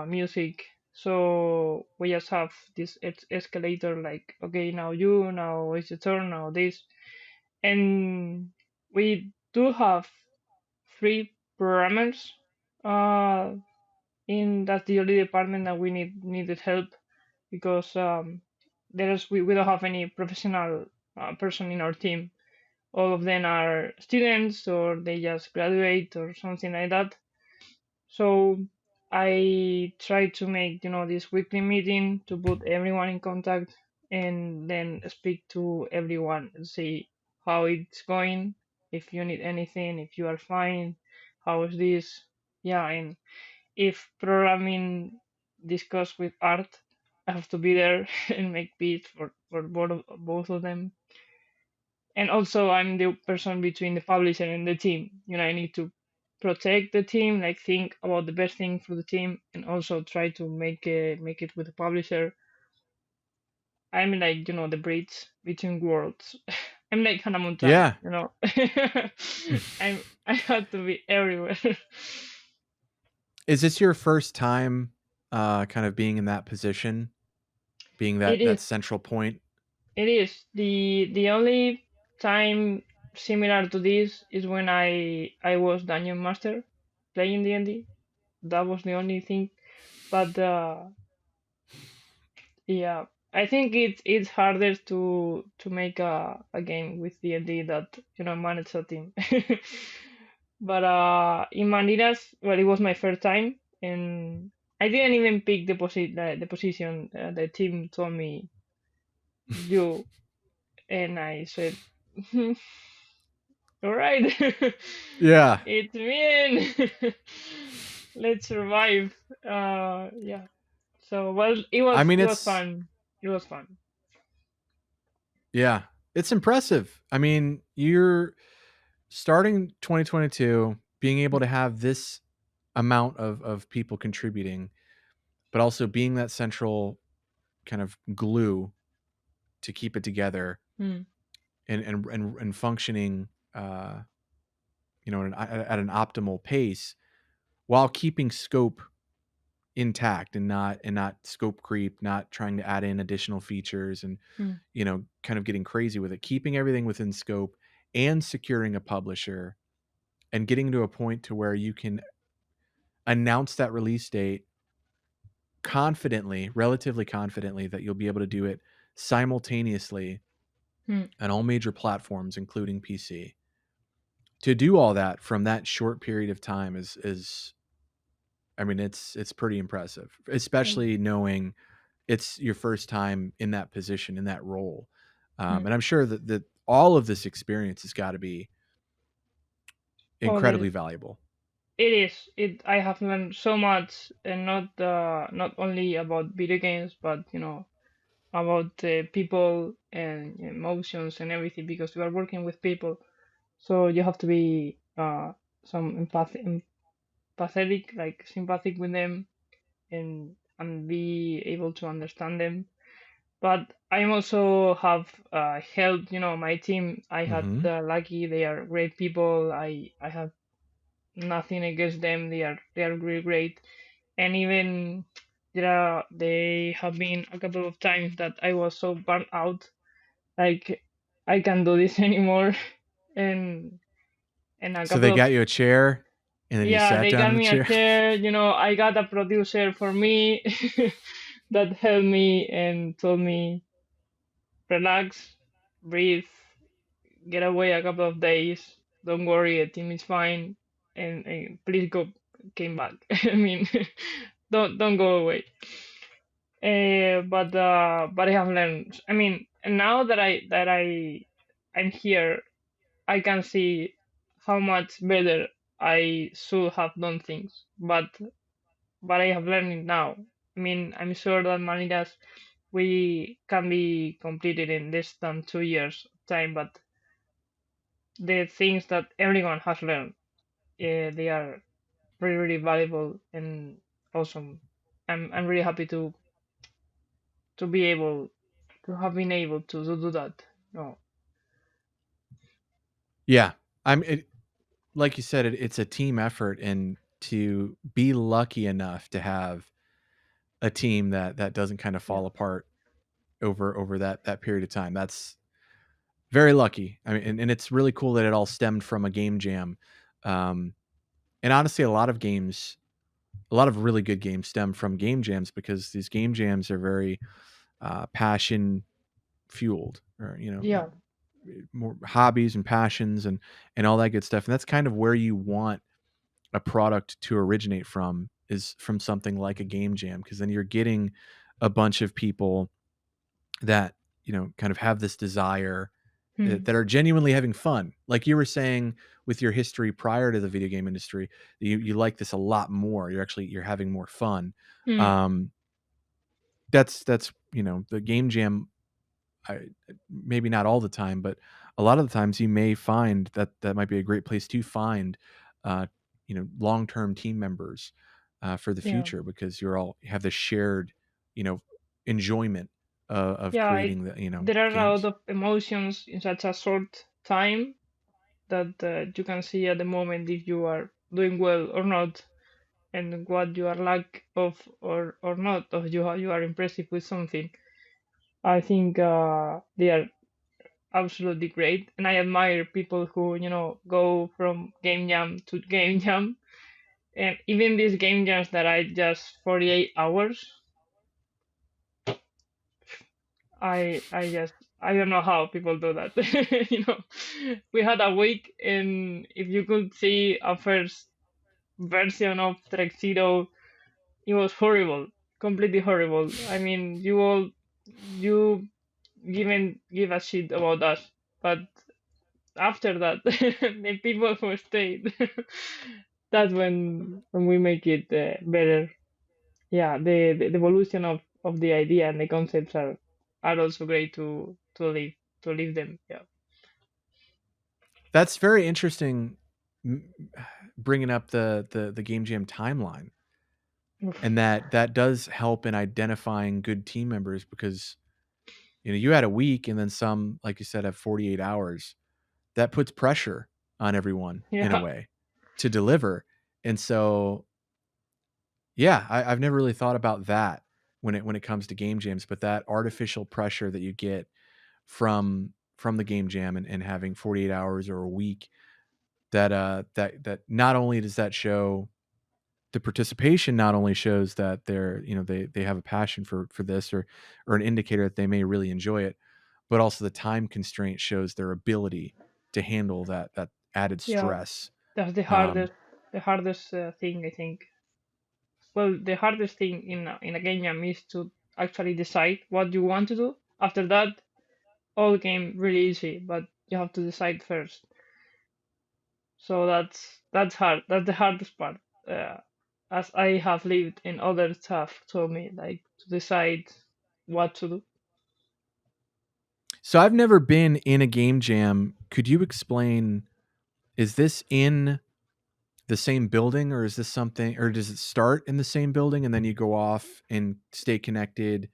music. So we just have this escalator, like, okay, now you, now it's your turn, now this. And we do have three programmers uh, in that's the only department that we needed help, because we don't have any professional person in our team. All of them are students or they just graduate or something like that. So I try to make this weekly meeting to put everyone in contact and then speak to everyone and see how it's going, if you need anything, if you are fine, how is this, yeah. And if programming discuss with art, I have to be there and make beats for both of them. And also I'm the person between the publisher and the team. I need to protect the team, like think about the best thing for the team, and also try to make it with the publisher. I'm like, the bridge between worlds. I'm like Hannah Montana, Yeah. I have to be everywhere. Is this your first time kind of being in that position, being It that is. central point? It is. The only time similar to this is when I was Dungeon Master playing D&D. That was the only thing. But yeah, I think it's harder to make a game with D&D that manage a team. But in Manidas, well, it was my first time, and I didn't even pick the position. The team told me you, and I said, "All right, Yeah. it's me. In. Let's survive." Yeah. So well, it I was mean, it was it's fun. It was fun. yeah, it's impressive. I mean, you're starting 2022, being able to have this amount of people contributing, but also being that central kind of glue to keep it together Hmm. and functioning, at an optimal pace while keeping scope intact and not scope creep, not trying to add in additional features and Hmm. kind of getting crazy with it, keeping everything within scope and securing a publisher and getting to a point to where you can announce that release date confidently, relatively confidently, that you'll be able to do it simultaneously Hmm. on all major platforms, including PC. To do all that from that short period of time is I mean, it's pretty impressive, Hmm. especially knowing it's your first time in that position, in that role. Hmm. And I'm sure that all of this experience has got to be Oh, incredibly valuable. it is. I have learned so much, and not only about video games, but about people and emotions and everything, because we are working with people. So you have to be some empathetic, like sympathetic with them, and be able to understand them. But I also have helped, my team. I had Hmm. lucky; they are great people. I have nothing against them. They are really great, and even they have been a couple of times that I was so burnt out, like I can't do this anymore, and a So couple they of got you a chair, and then you yeah, sat they down got in the me a chair. chair. I got a producer for me that helped me and told me relax, breathe, get away a couple of days. Don't worry, the team is fine, and please go. Came back. I mean, don't go away. But I have learned. I mean, and now I'm here, I can see how much better I should have done things. But I have learned it now. I mean, I'm sure that Manidas we can be completed in less than 2 years time, but the things that everyone has learned, they are really, really valuable and awesome. I'm really happy to be able to have been able to do that. No. Yeah, like you said, it's a team effort, and to be lucky enough to have a team that doesn't kind of Yeah. fall apart over that period of time. That's very lucky. I mean, and it's really cool that it all stemmed from a game jam. Um, and honestly, a lot of really good games stem from game jams because these game jams are very passion fueled, or Yeah. more hobbies and passions and all that good stuff. And that's kind of where you want a product to originate from, is from something like a game jam, because then you're getting a bunch of people that kind of have this desire, Hmm. that are genuinely having fun. Like you were saying with your history prior to the video game industry, you like this a lot more. You're having more fun. Hmm. Um, that's the game jam. I, maybe not all the time, but a lot of the times you may find that that might be a great place to find, uh, long-term team members, for the Yeah, future because you're all have this shared, you know, enjoyment of yeah. creating the, There are a lot games. of emotions in such a short time that you can see at the moment if you are doing well or not, and what you are lack of or not, or you are impressive with something. I think they are absolutely great, and I admire people who go from game jam to game jam, and even these game jams that are just 48 hours. I don't know how people do that. We had a week, and if you could see a first version of Trek Zero, it was horrible, completely horrible. I mean, you even give a shit about us, but after that, the people who stayed, that's when we make it better. Yeah, the evolution of the idea and the concepts are also great to live them. Yeah. That's very interesting, m bringing up the Game Jam timeline, and Oof. that does help in identifying good team members because, you had a week and then some, like you said, have 48 hours. That puts pressure on everyone in a Yeah. way to deliver, and so, yeah, I've never really thought about that when it comes to game jams, but that artificial pressure that you get from the game jam and having 48 hours or a week, that not only does that show the participation not only shows that they're, they have a passion for this or an indicator that they may really enjoy it, but also the time constraint shows their ability to handle that added Yeah, stress. that's Um, the hardest thing, I think. Well, the hardest thing in a game jam is to actually decide what you want to do. After that, all game really easy, but you have to decide first. So that's hard. That's the hardest part. Uh, as I have lived and others have told me, like to decide what to do. so I've never been in a game jam. Could you explain, is this in the same building or is this something, or does it start in the same building and then you go off and stay connected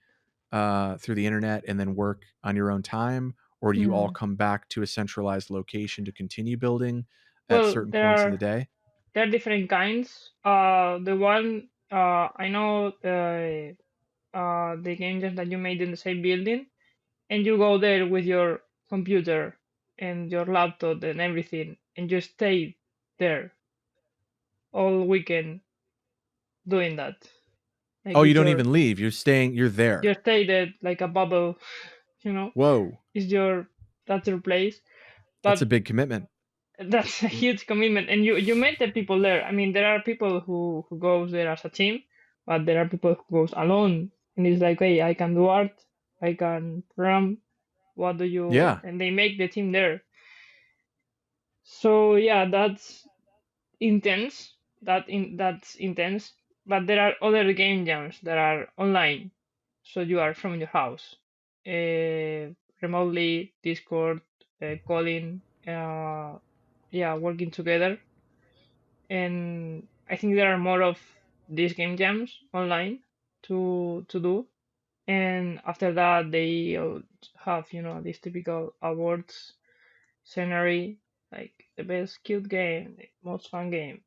through the internet and then work on your own time, or do you all Hmm. come back to a centralized location to continue building at Well, certain points of the day? there are different kinds. The one I know, the game jams that you made in the same building, and you go there with your computer and your laptop and everything, and you stay there all weekend doing that. Like Oh, you don't even leave. You're staying. You're you there. stay there like a bubble, you know. Whoa, Is your That's your place, that's a but big commitment. that's a huge commitment, and you met the people there. I mean, there are people who goes there as a team, but there are people who goes alone, and it's like, hey, I can do art, I can program. What do you? Yeah. And they make the team there. So yeah, that's intense. But there are other game jams that are online, so you are from your house, remotely, Discord, calling, yeah, working together. And I think there are more of these game jams online to do. And after that, they have these typical awards scenery, like the best cute game, the most fun game.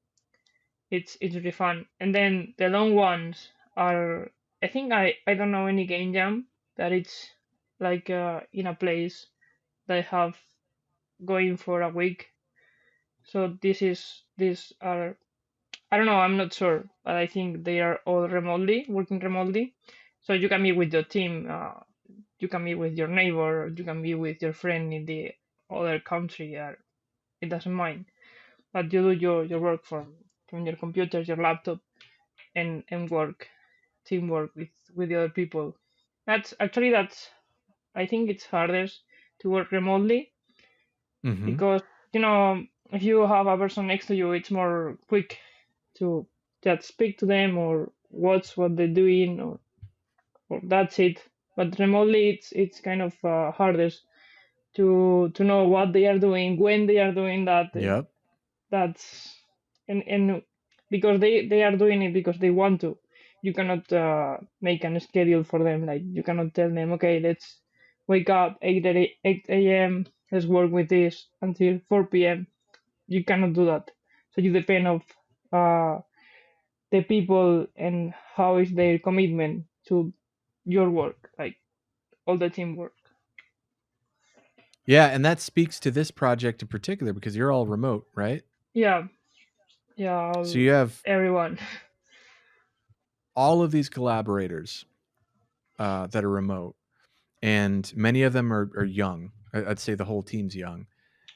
It's really fun. And then the long ones are, I think, I don't know any game jam that it's like in a place that have going for a week. So these are, I don't know, I'm not sure, but I think they are all remotely, working remotely. So you can meet with your team, you can meet with your neighbor, you can meet with your friend in the other country, or it doesn't mind. But you do your work from your computer, your laptop, and work, teamwork with the other people. That's I think it's hardest to work remotely Hmm. because if you have a person next to you, it's more quick to just speak to them or watch what they're doing, or that's it. But remotely, it's kind of hardest to know what they are doing, when they are doing that, and Yep. that's and because they are doing it because they want to. You cannot make a schedule for them. Like you cannot tell them, okay, let's wake up 8 a.m. Let's work with this until 4 p.m. You cannot do that. So you depend of uh, the people and how is their commitment to your work, like all the teamwork. Yeah, and that speaks to this project in particular because you're all remote, right? Yeah, yeah, So you have everyone. all of these collaborators that are remote, and many of them are young. I'd say the whole team's young,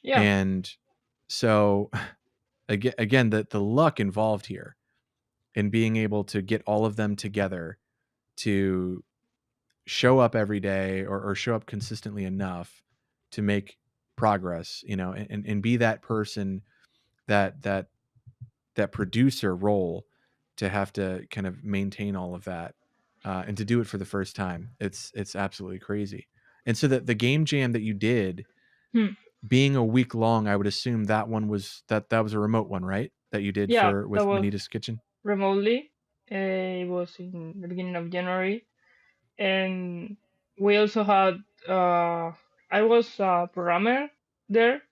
Yeah. and so again, the luck involved here in being able to get all of them together to show up every day or show up consistently enough to make progress, and be that person that that producer role to have to kind of maintain all of that and to do it for the first time. It's absolutely crazy. And so that the game jam that you did Hmm. being a week long, I would assume that one was that was a remote one, right? That you did Yeah, for that with was Manita's Kitchen. remotely. It was in the beginning of January, and we also had. I was a programmer there,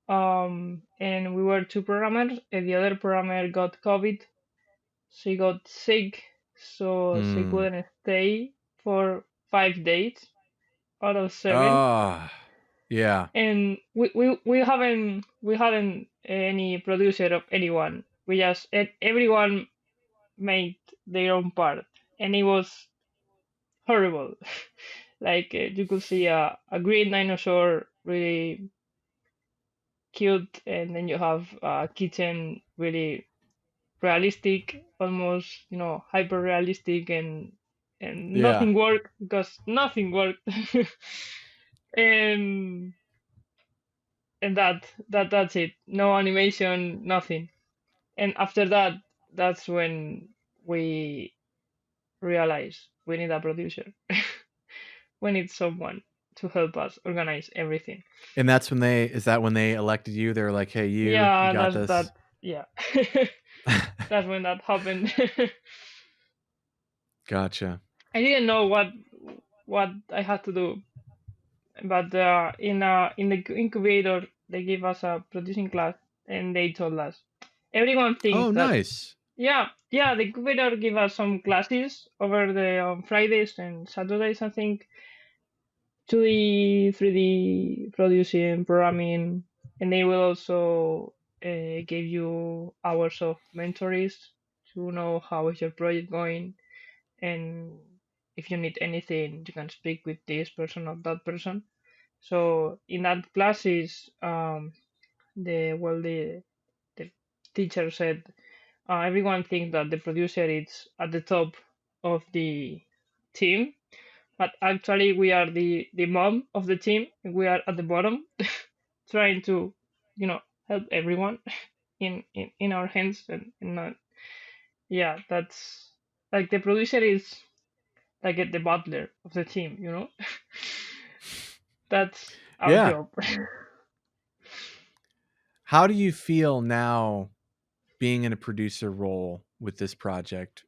and we were two programmers, and the other programmer got COVID. She got sick, so she Mm. couldn't stay for 5 days out of 7. Ah, yeah, And we hadn't any producer of anyone. We just everyone made their own part, and it was horrible. Like you could see a green dinosaur, really cute, and then you have a kitten, really realistic, almost hyper realistic, and yeah. nothing worked because nothing worked. and and that's it. No animation, nothing. And after that, that's when we realize we need a producer. We need someone to help us organize everything. And that's when they is that when they elected you? They're like, "Hey, you Yeah, got that's this." that. Yeah, that's when that happened. Gotcha. I didn't know what I had to do, but in the incubator they gave us a producing class, and they told us everyone thinks Oh, that. nice. Yeah, the incubator give us some classes over the Fridays and Saturdays, I think, 2D, 3D producing, programming, and they will also give you hours of mentorings to know how is your project going, and if you need anything, you can speak with this person or that person. So in that classes, the teacher said everyone thinks that the producer is at the top of the team, but actually we are the mom of the team, and we are at the bottom, trying to help everyone in our hands, and not, yeah, that's like the producer is like the butler of the team. That's our Yeah. job. How do you feel now being in a producer role with this project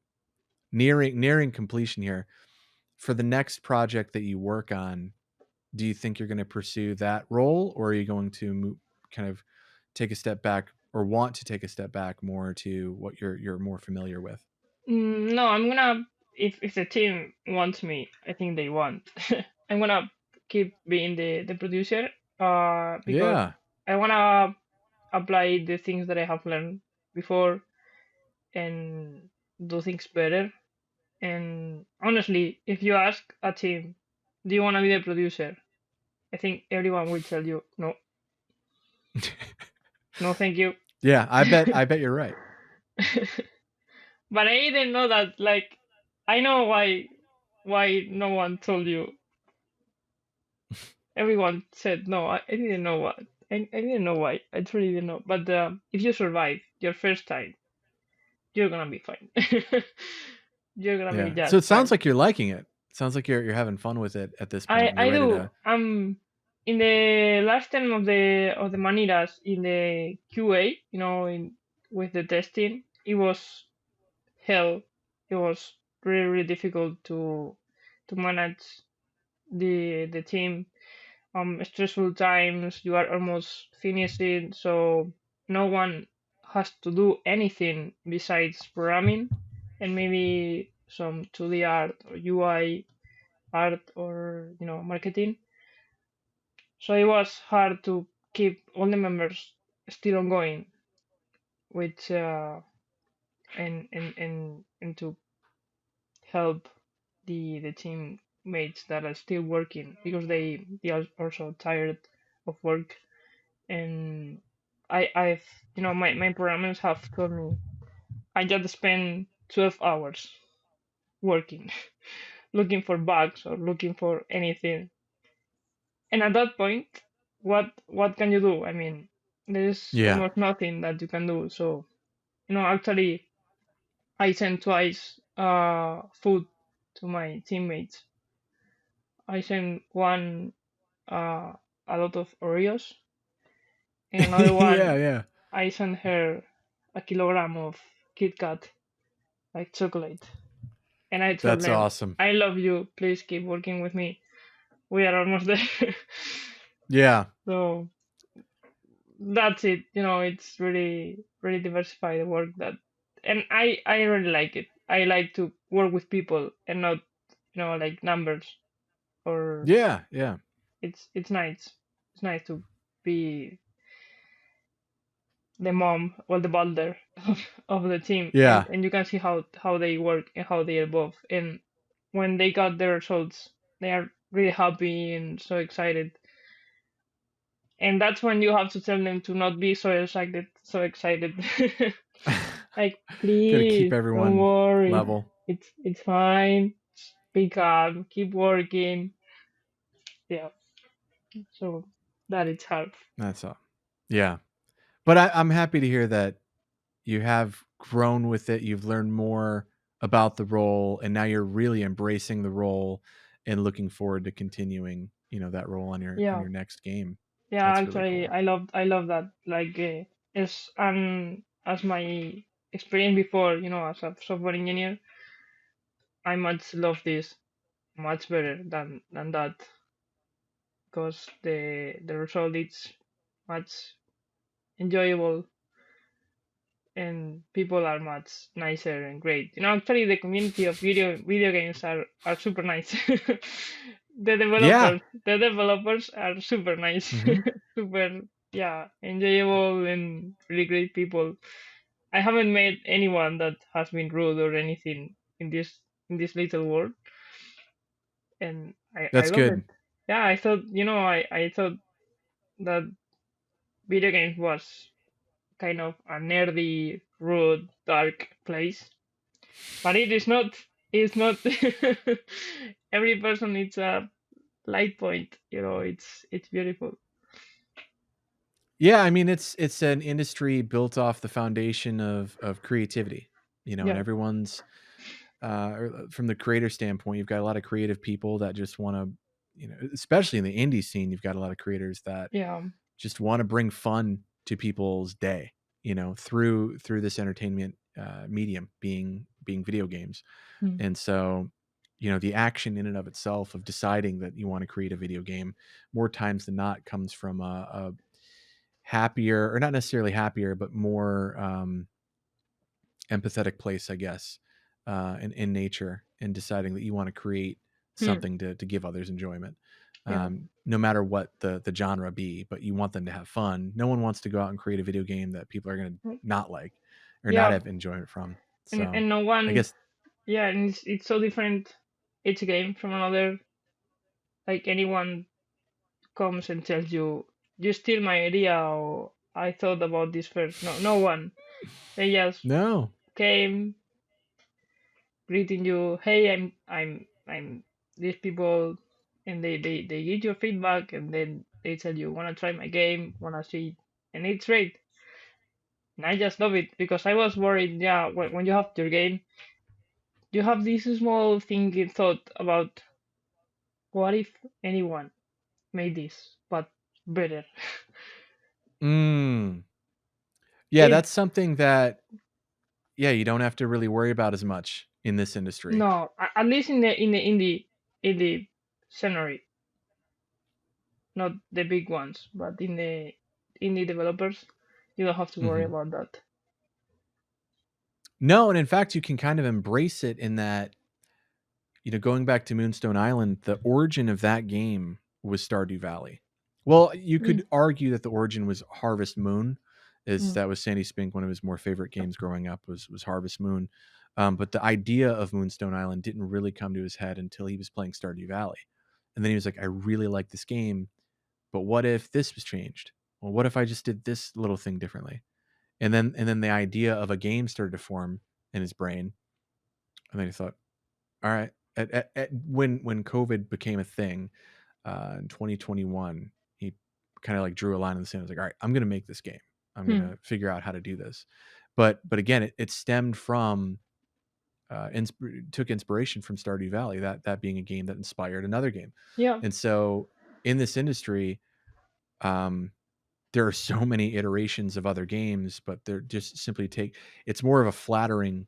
nearing completion here? For the next project that you work on, do you think you're going to pursue that role, or are you going to kind of take a step back or want to take a step back more to what you're more familiar with? No, I'm gonna, if the team wants me, I think they want. I'm gonna keep being the producer, because Yeah. I wanna apply the things that I have learned before and do things better. And honestly, if you ask a team, do you wanna be the producer? I think everyone will tell you no, no, thank you. Yeah, I bet you're right. But I didn't know that. Like, I know why no one told you. Everyone said no. I didn't know what. I didn't know why. I truly didn't know. But if you survive your first time, you're gonna be fine. You're gonna be Yeah. So just it sounds fine. like you're liking it. Sounds like you're having fun with it at this point I and you're I ready do. to. in the last time of the Manitas in the QA, with the testing, it was hell. It was really really difficult to manage the team. Stressful times. You are almost finishing, so no one has to do anything besides programming and maybe some 2D art or UI art or marketing. So it was hard to keep all the members still ongoing, which and to help the teammates that are still working because they are also tired of work. And I've my programmers have told me I just spend 12 hours working looking for bugs or looking for anything. And at that point, what can you do? I mean, there's Yeah. almost nothing that you can do. So actually, I sent twice food to my teammates. I sent one a lot of Oreos, and another Yeah, one yeah. I sent her a kilogram of Kit Kat, like chocolate. And I told That's them, awesome. I love you. Please keep working with me. We are almost there. Yeah. So that's it. It's really really diversified the work that, and I really like it. I like to work with people and not like numbers, or Yeah, yeah. it's nice. It's nice to be the mom or the builder of the team, and Yeah. you can see how they work and how they evolve. And when they got the results, they are really happy and so excited. And that's when you have to tell them to not be so excited. Like, Gotta keep please don't everyone worry, level. it's fine. Be calm, keep working. Yeah, so that it's hard. That's all. Yeah. But I'm happy to hear that you have grown with it. You've learned more about the role, and now you're really embracing the role and looking forward to continuing, that role on Yeah, your next game. yeah. That's really Actually, cool. I love that. Like, as my experience before, as a software engineer, I much love this much better than that, because the result is much enjoyable, and people are much nicer and great. Actually, the community of video games are super nice. the Yeah. developers the developers are super nice, Hmm. super, yeah, enjoyable and really great people. I haven't met anyone that has been rude or anything in this little world, and I That's love it. good. Yeah, I thought I thought that video games was kind of a nerdy, rude, dark place, but it is not. It's not. Every person needs a light point. It's beautiful. Yeah, I mean it's an industry built off the foundation of creativity, and Yeah, everyone's from the creator standpoint, you've got a lot of creative people that just want to, especially in the indie scene, you've got a lot of creators that yeah, just want to bring fun to people's day, through this entertainment medium being video games. mm, And so, the action in and of itself of deciding that you want to create a video game more times than not comes from a happier, or not necessarily happier, but more empathetic place, I guess, in nature, and deciding that you want to create mm, something to give others enjoyment, yeah, no matter what the genre be. But you want them to have fun. No one wants to go out and create a video game that people are going to mm, not like or not yeah, have enjoyment from. So and no I one. guess Yeah, and it's so different each game from another. Like, anyone comes and tells you steal my idea, or I thought about this first. No, no one. They just no. came greeting you. Hey, I'm these people, and they give you feedback, and then they tell you, wanna try my game, wanna see, and it's great. And I just love it because I was worried. Yeah, when you have your game, you have this small thinking thought about what if anyone. made this, but better. Mm. Yeah, It that's something that, yeah, you don't have to really worry about as much in this industry. No, at least in the scenario, not the big ones, but in the indie developers, you don't have to worry Mhm. about that. No, and in fact, you can kind of embrace it in that, going back to Moonstone Island, the origin of that game was Stardew Valley. Well, you Mm, could argue that the origin was Harvest Moon, is mm, that was Sandy Spink. One of his more favorite games growing up was Harvest Moon. But the idea of Moonstone Island didn't really come to his head until he was playing Stardew Valley, and then he was like, "I really like this game, but what if this was changed? Well, what if I just did this little thing differently?" And then the idea of a game started to form in his brain, and then he thought, all right. When COVID became a thing in 2021, he kind of like drew a line in the sand. I was like, all right, I'm going to make this game. I'm going mm. to figure out how to do this. But again, it stemmed from took inspiration from Stardew Valley. That being a game that inspired another game. Yeah, And so in this industry, um, there are so many iterations of other games, but they're just simply it's more of a flattering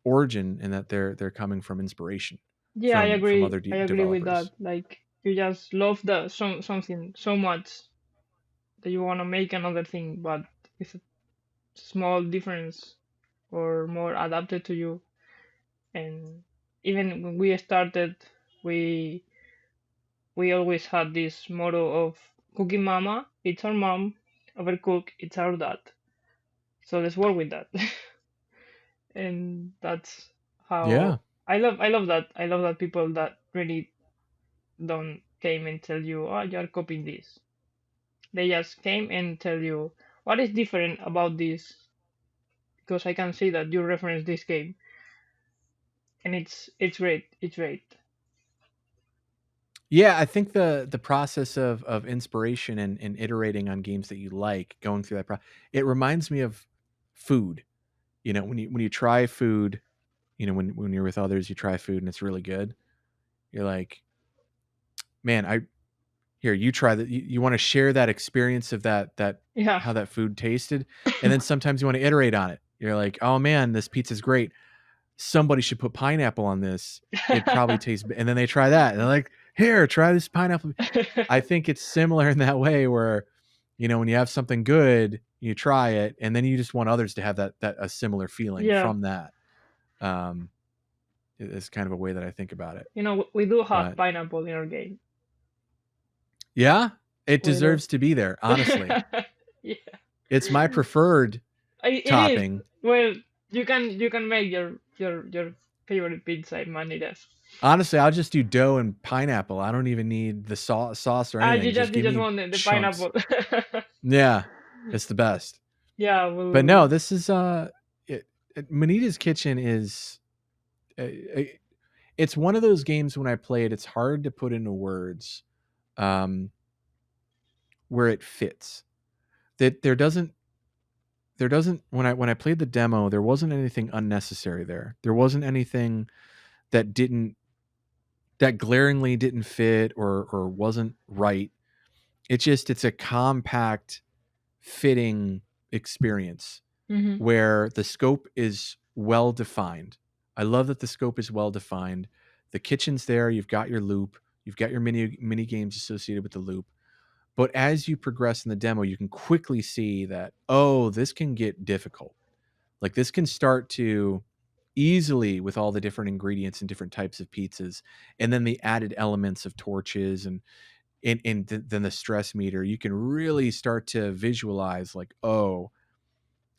origin in that they're coming from inspiration yeah, I from agree. other I agree with that. developers. Like you just love something so much that you want to make another thing, but with a small difference or more adapted to you. And even when we started, we we always had this motto of cooking mama, it's our mom, overcook, it's our dad. So let's work with that. And that's Yeah. how I love that. I love that people that really don't came and tell you, oh, you're copying this. They just came and tell you what is different about this because I can see that you reference this game and it's great. It's great. Yeah, I think the process of inspiration and iterating on games that you like, going through that it reminds me of food. When you try food, when you're with others, you try food and it's really good. You're like, man, I here, you try that. You want to share that experience of that Yeah. how that food tasted, and then sometimes you want to iterate on it. You're like, oh man, this pizza's great. Somebody should put pineapple on this. It probably tastes, and then they try that, and they're like, here, try this pineapple. I think it's similar in that way where, when you have something good, you try it, and then you just want others to have that a similar feeling Yeah. from that. Um, it's kind of a way that I think about it. We do have But pineapple in our game. yeah, it We do. deserves to be there. Honestly, Yeah. it's my preferred It is. topping. Well, you can make your favorite pizza in Manitas. Honestly, I'll just do dough and pineapple. I don't even need the sauce or Ah, anything. you Just just you give just me want the chunks. pineapple. Yeah, it's the best. Yeah, But no, well, this is Manita's Kitchen is uh, uh, it's one of those games when I play it, it's hard to put into words um, where it fits. That there doesn't when I played the demo, there wasn't anything unnecessary there. There wasn't anything that didn't that glaringly didn't fit or wasn't right. It's a compact fitting experience hmm where the scope is well defined. I love that the scope is well defined. The kitchen's there, you've got your loop, you've got your mini games associated with the loop. But as you progress in the demo, you can quickly see that, oh, this can get difficult. Like this can start to easily with all the different ingredients and different types of pizzas, and then the added elements of torches and then the stress meter. You can really start to visualize like, oh,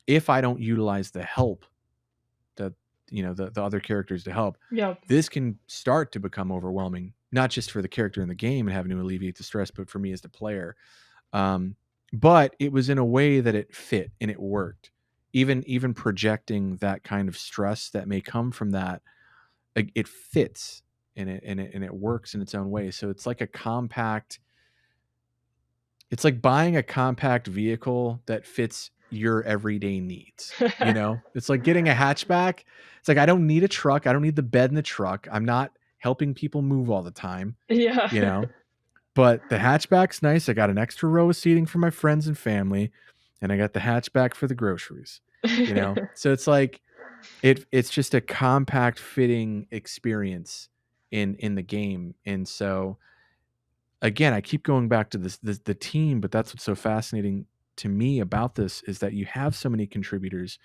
if I don't utilize the help that the other characters to help, yeah, this can start to become overwhelming. Not just for the character in the game and having to alleviate the stress, but for me as the player. Um, but it was in a way that it fit and it worked. Even projecting that kind of stress that may come from that, like, it fits and it works in its own way. So it's like a compact. It's like buying a compact vehicle that fits your everyday needs. It's like getting a hatchback. It's like I don't need a truck. I don't need the bed in the truck. I'm not helping people move all the time. yeah, You know, but the hatchback's nice. I got an extra row of seating for my friends and family, and I got the hatchback for the groceries, you know? So it's like it's just a compact fitting experience in the game. And so again, I keep going back to this the team, but that's what's so fascinating to me about this is that you have so many contributors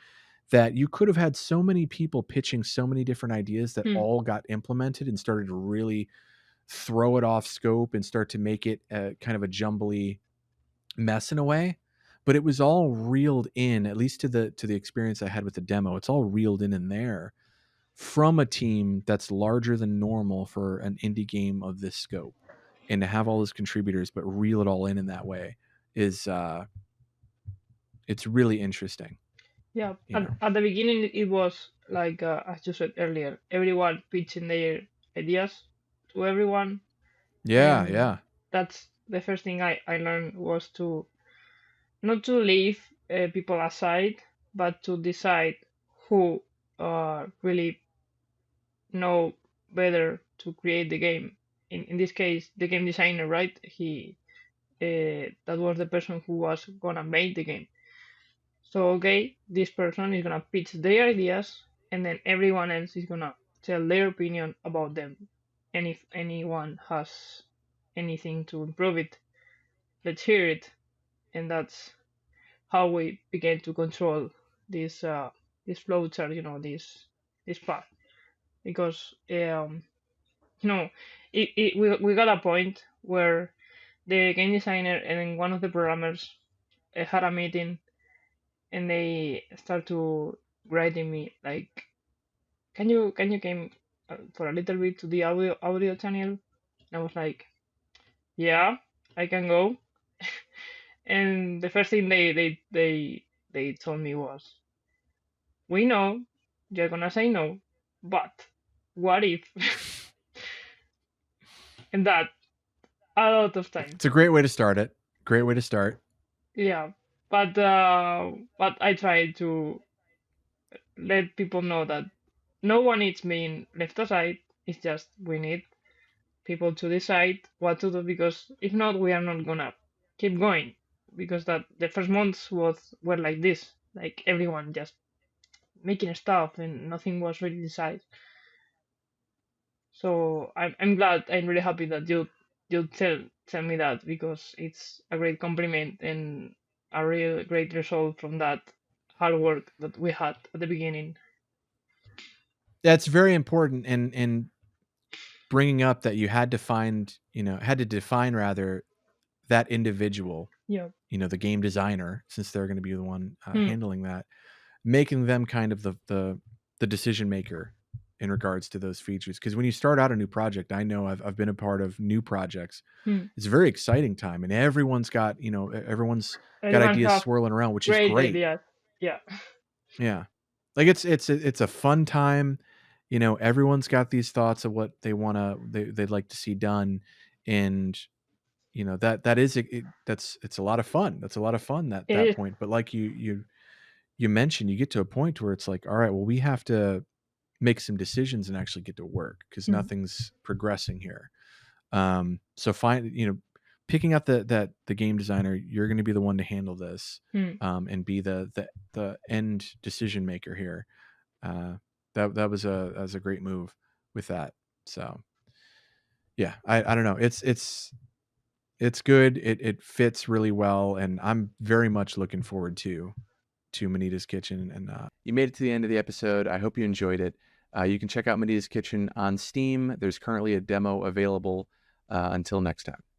that you could have had so many people pitching so many different ideas that Hmm. all got implemented and started to really throw it off scope and start to make it a kind of a jumbly mess in a way. But it was all reeled in, at least to the experience I had with the demo. It's all reeled in there from a team that's larger than normal for an indie game of this scope. And to have all those contributors, but reel it all in that way is it's really interesting, Yeah, you know. at the beginning it was like as you said earlier, everyone pitching their ideas to everyone, Yeah, and yeah. that's the first thing I learned was to not to leave people aside, but to decide who really know better to create the game. In this case, the game designer, right? He that was the person who was gonna make the game. So okay, this person is gonna pitch their ideas, and then everyone else is gonna tell their opinion about them. And if anyone has anything to improve it, let's hear it. And that's how we began to control this flowchart, this path. Because you know, we got a point where the game designer and then one of the programmers had a meeting, and they start to writing me like, can you come for a little bit to the audio channel? And I was like, yeah, I can go. And the first thing they told me was, we know you're gonna say no, but what if? And that a lot of times. It's a great way to start it. Great way to start. Yeah, but I try to let people know that no one is being left aside. It's just we need people to decide what to do, because if not, we are not gonna keep going. Because that the first months were like this, like everyone just making stuff and nothing was really decided. So I'm glad, I'm really happy that you tell me that, because it's a great compliment and a real great result from that hard work that we had at the beginning. That's very important in bringing up that you had to find, had to define rather that individual, Yeah. the game designer, since they're going to be the one Hmm. handling that, making them kind of the decision maker in regards to those features. Because when you start out a new project, I know I've been a part of new projects. Hmm. It's a very exciting time, and everyone's got everyone's got Everyone ideas have swirling around, which is great great. ideas. Yeah. Yeah. Like it's a fun time. Everyone's got these thoughts of what they'd like to see done. And that is that's it's a lot of fun. That's a lot of fun It that is. point. But like you mentioned, you get to a point where it's like, all right, well, we have to make some decisions and actually get to work because Hmm. nothing's progressing here. So picking out the game designer, you're going to be the one to handle this, Hmm. and be the end decision maker here. That was a great move with that. So yeah, I don't know. It's good. It fits really well, and I'm very much looking forward to Manita's Kitchen. And you made it to the end of the episode. I hope you enjoyed it. You can check out Manita's Kitchen on Steam. There's currently a demo available until next time.